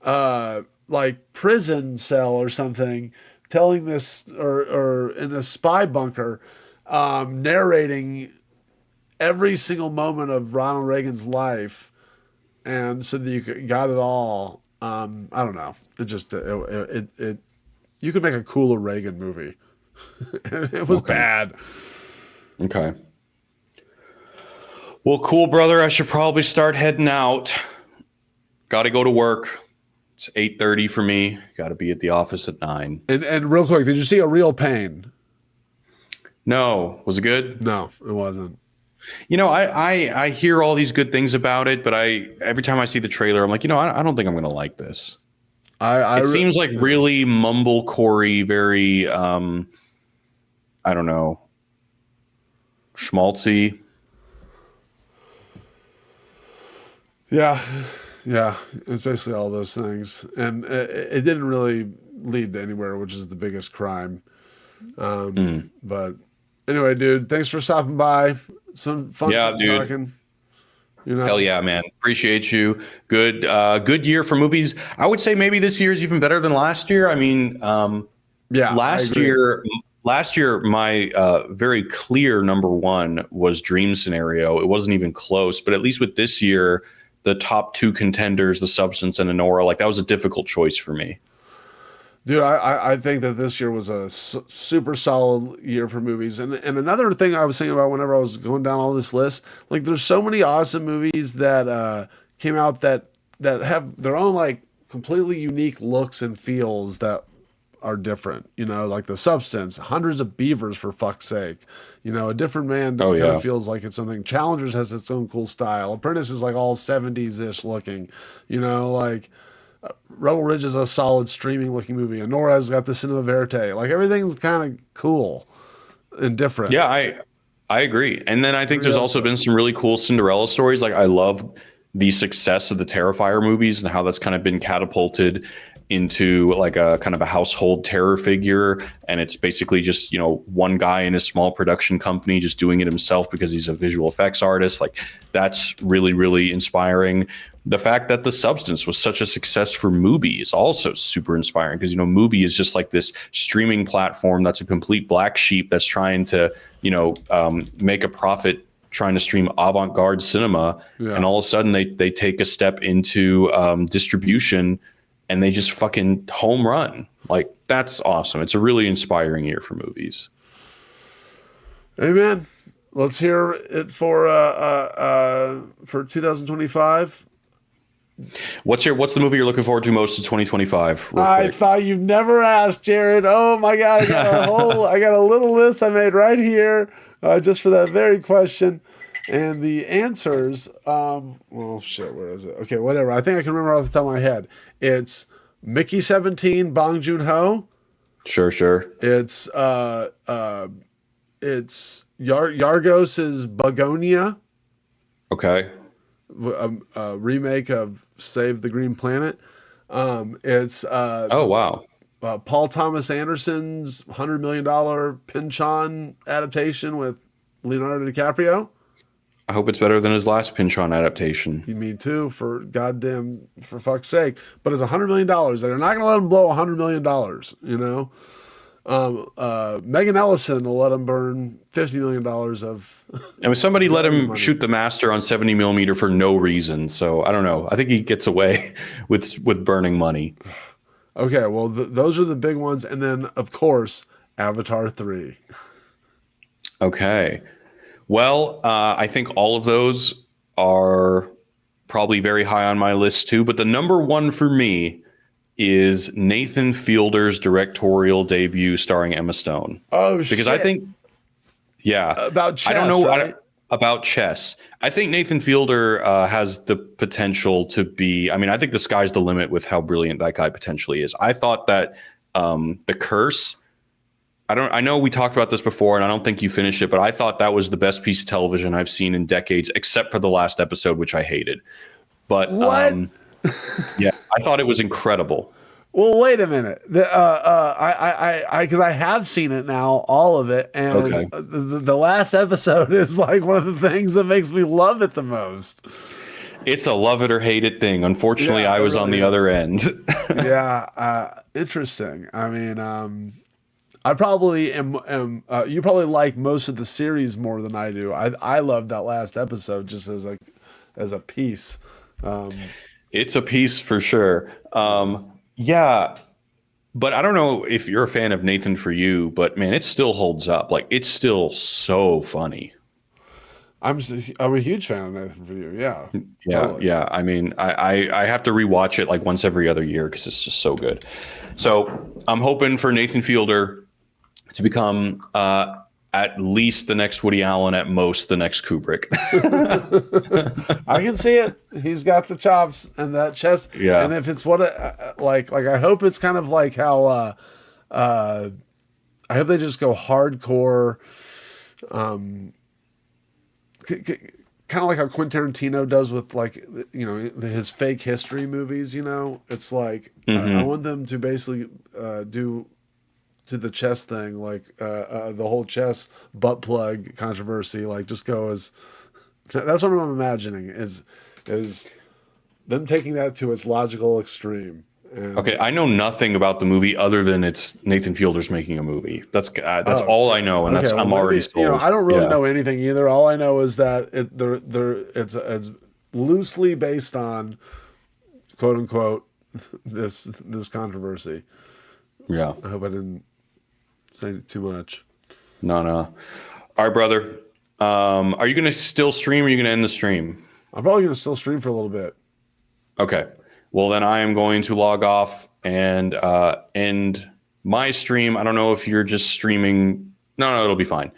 like prison cell or something, telling this or in this spy bunker, narrating every single moment of Ronald Reagan's life, and so that got it all. I don't know. It just it you could make a cooler Reagan movie. And it was Okay. bad. Okay. Well, cool, brother. I should probably start heading out. Got to go to work. It's 8:30 for me. Got to be at the office at 9. And real quick, did you see A Real Pain? No, was it good? No, it wasn't. You know, I hear all these good things about it, but every time I see the trailer, I'm like, I don't think I'm gonna like this. It seems like really mumblecore-y, very I don't know, schmaltzy. Yeah, yeah, it's basically all those things, and it didn't really lead to anywhere, which is the biggest crime. But anyway, dude, thanks for stopping by. It's been fun talking. Hell yeah, man. Appreciate you. Good year for movies. I would say maybe this year is even better than last year. I mean, last year, my very clear number one was Dream Scenario. It wasn't even close, but at least with this year, the top two contenders, The Substance and Anora, like that was a difficult choice for me. Dude, I think that this year was a super solid year for movies. And another thing I was thinking about whenever I was going down all this list, like there's so many awesome movies that came out that have their own like completely unique looks and feels that are different. You know, like The Substance, hundreds of beavers for fuck's sake. You know, A Different Man kind of feels like it's something. Challengers has its own cool style. Apprentice is like all 70s-ish looking. You know, like Rebel Ridge is a solid streaming looking movie. Anora has got the cinema verite. Like everything's kind of cool and different. Yeah, I agree. And then I think there's also been some really cool Cinderella stories. Like I love the success of the Terrifier movies and how that's kind of been catapulted into like a kind of a household terror figure. And it's basically just, one guy in a small production company just doing it himself because he's a visual effects artist. Like that's really, really inspiring. The fact that The Substance was such a success for Mubi is also super inspiring because, Mubi is just like this streaming platform that's a complete black sheep that's trying to, make a profit trying to stream avant-garde cinema. Yeah. And all of a sudden they take a step into distribution and they just fucking home run. Like, that's awesome. It's a really inspiring year for movies. Amen. Let's hear it for 2025. What's the movie you're looking forward to most in 2025? I thought you've never asked, Jared. Oh my God, I got a little list I made right here just for that very question. And the answers, well, shit, where is it? Okay, whatever. I think I can remember off the top of my head. It's Mickey 17, Bong Joon-ho. Sure. It's Yargos's Begonia. Okay. A remake of Save the Green Planet. It's oh wow. Paul Thomas Anderson's $100 million Pynchon adaptation with Leonardo DiCaprio. I hope it's better than his last Pynchon adaptation. You mean too, for fuck's sake. But it's $100 million. They're not going to let him blow $100 million, Megan Ellison will let him burn $50 million of. And somebody let him shoot the master on 70 millimeter for no reason. So I don't know. I think he gets away with burning money. Okay, well, those are the big ones. And then, of course, Avatar 3. Okay. Well, I think all of those are probably very high on my list too. But the number one for me is Nathan Fielder's directorial debut starring Emma Stone. Oh, shit. Because I think, about chess, I don't know right? About chess. I think Nathan Fielder has the potential to be, I think the sky's the limit with how brilliant that guy potentially is. I thought that The Curse, I know we talked about this before and I don't think you finished it, but I thought that was the best piece of television I've seen in decades, except for the last episode, which I hated. But what? Yeah, I thought it was incredible. Well, wait a minute. Because I have seen it now, all of it, and okay. the last episode is like one of the things that makes me love it the most. It's a love it or hate it thing. Unfortunately, Yeah, I it was on really the is. other end. Yeah, interesting. I mean, I probably you probably like most of the series more than I do. I love that last episode just as a piece. Um, It's a piece for sure. Yeah, but I don't know if you're a fan of Nathan For You, but man, it still holds up. Like it's still so funny. I'm a huge fan of Nathan for You. Yeah, Yeah, totally. yeah. I mean, I have to rewatch it like once every other year because it's just so good. So I'm hoping for Nathan Fielder to become at least the next Woody Allen, at most the next Kubrick. I can see it. He's got the chops and that chest. Yeah. And if it's what like I hope it's kind of like how I hope they just go hardcore. Kind of like how Quentin Tarantino does with like his fake history movies. It's like I want them to basically do to the chess thing, like the whole chess butt plug controversy. Like just go as that's what I'm imagining is them taking that to its logical extreme. And Okay, I know nothing about the movie other than it's Nathan Fielder's making a movie. That's oh all I shit. know, and Okay, that's well I'm already maybe sold. I don't really Yeah. know anything either. All I know is that it's loosely based on quote unquote this controversy. Yeah. I hope I didn't say too much. No, no. All right, brother. Are you gonna still stream or are you gonna end the stream? I'm probably gonna still stream for a little bit. Okay. Well, then I am going to log off and end my stream. I don't know if you're just streaming. No, it'll be fine.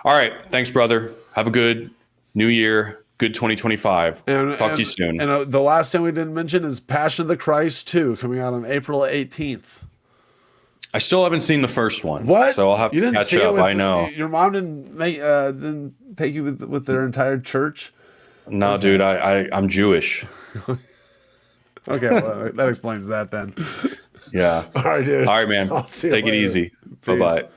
All right. Thanks, brother. Have a good new year. Good 2025. Talk to you soon. And the last thing we didn't mention is Passion of the Christ 2 coming out on April 18th. I still haven't seen the first one. What? So I'll have You to didn't catch see it up. with I know. Your mom didn't take you with their entire church? No, dude, I'm Jewish. Okay, well, that explains that then. Yeah. All right, dude. All right, man. I'll see you Take it later. easy. Peace. Bye-bye.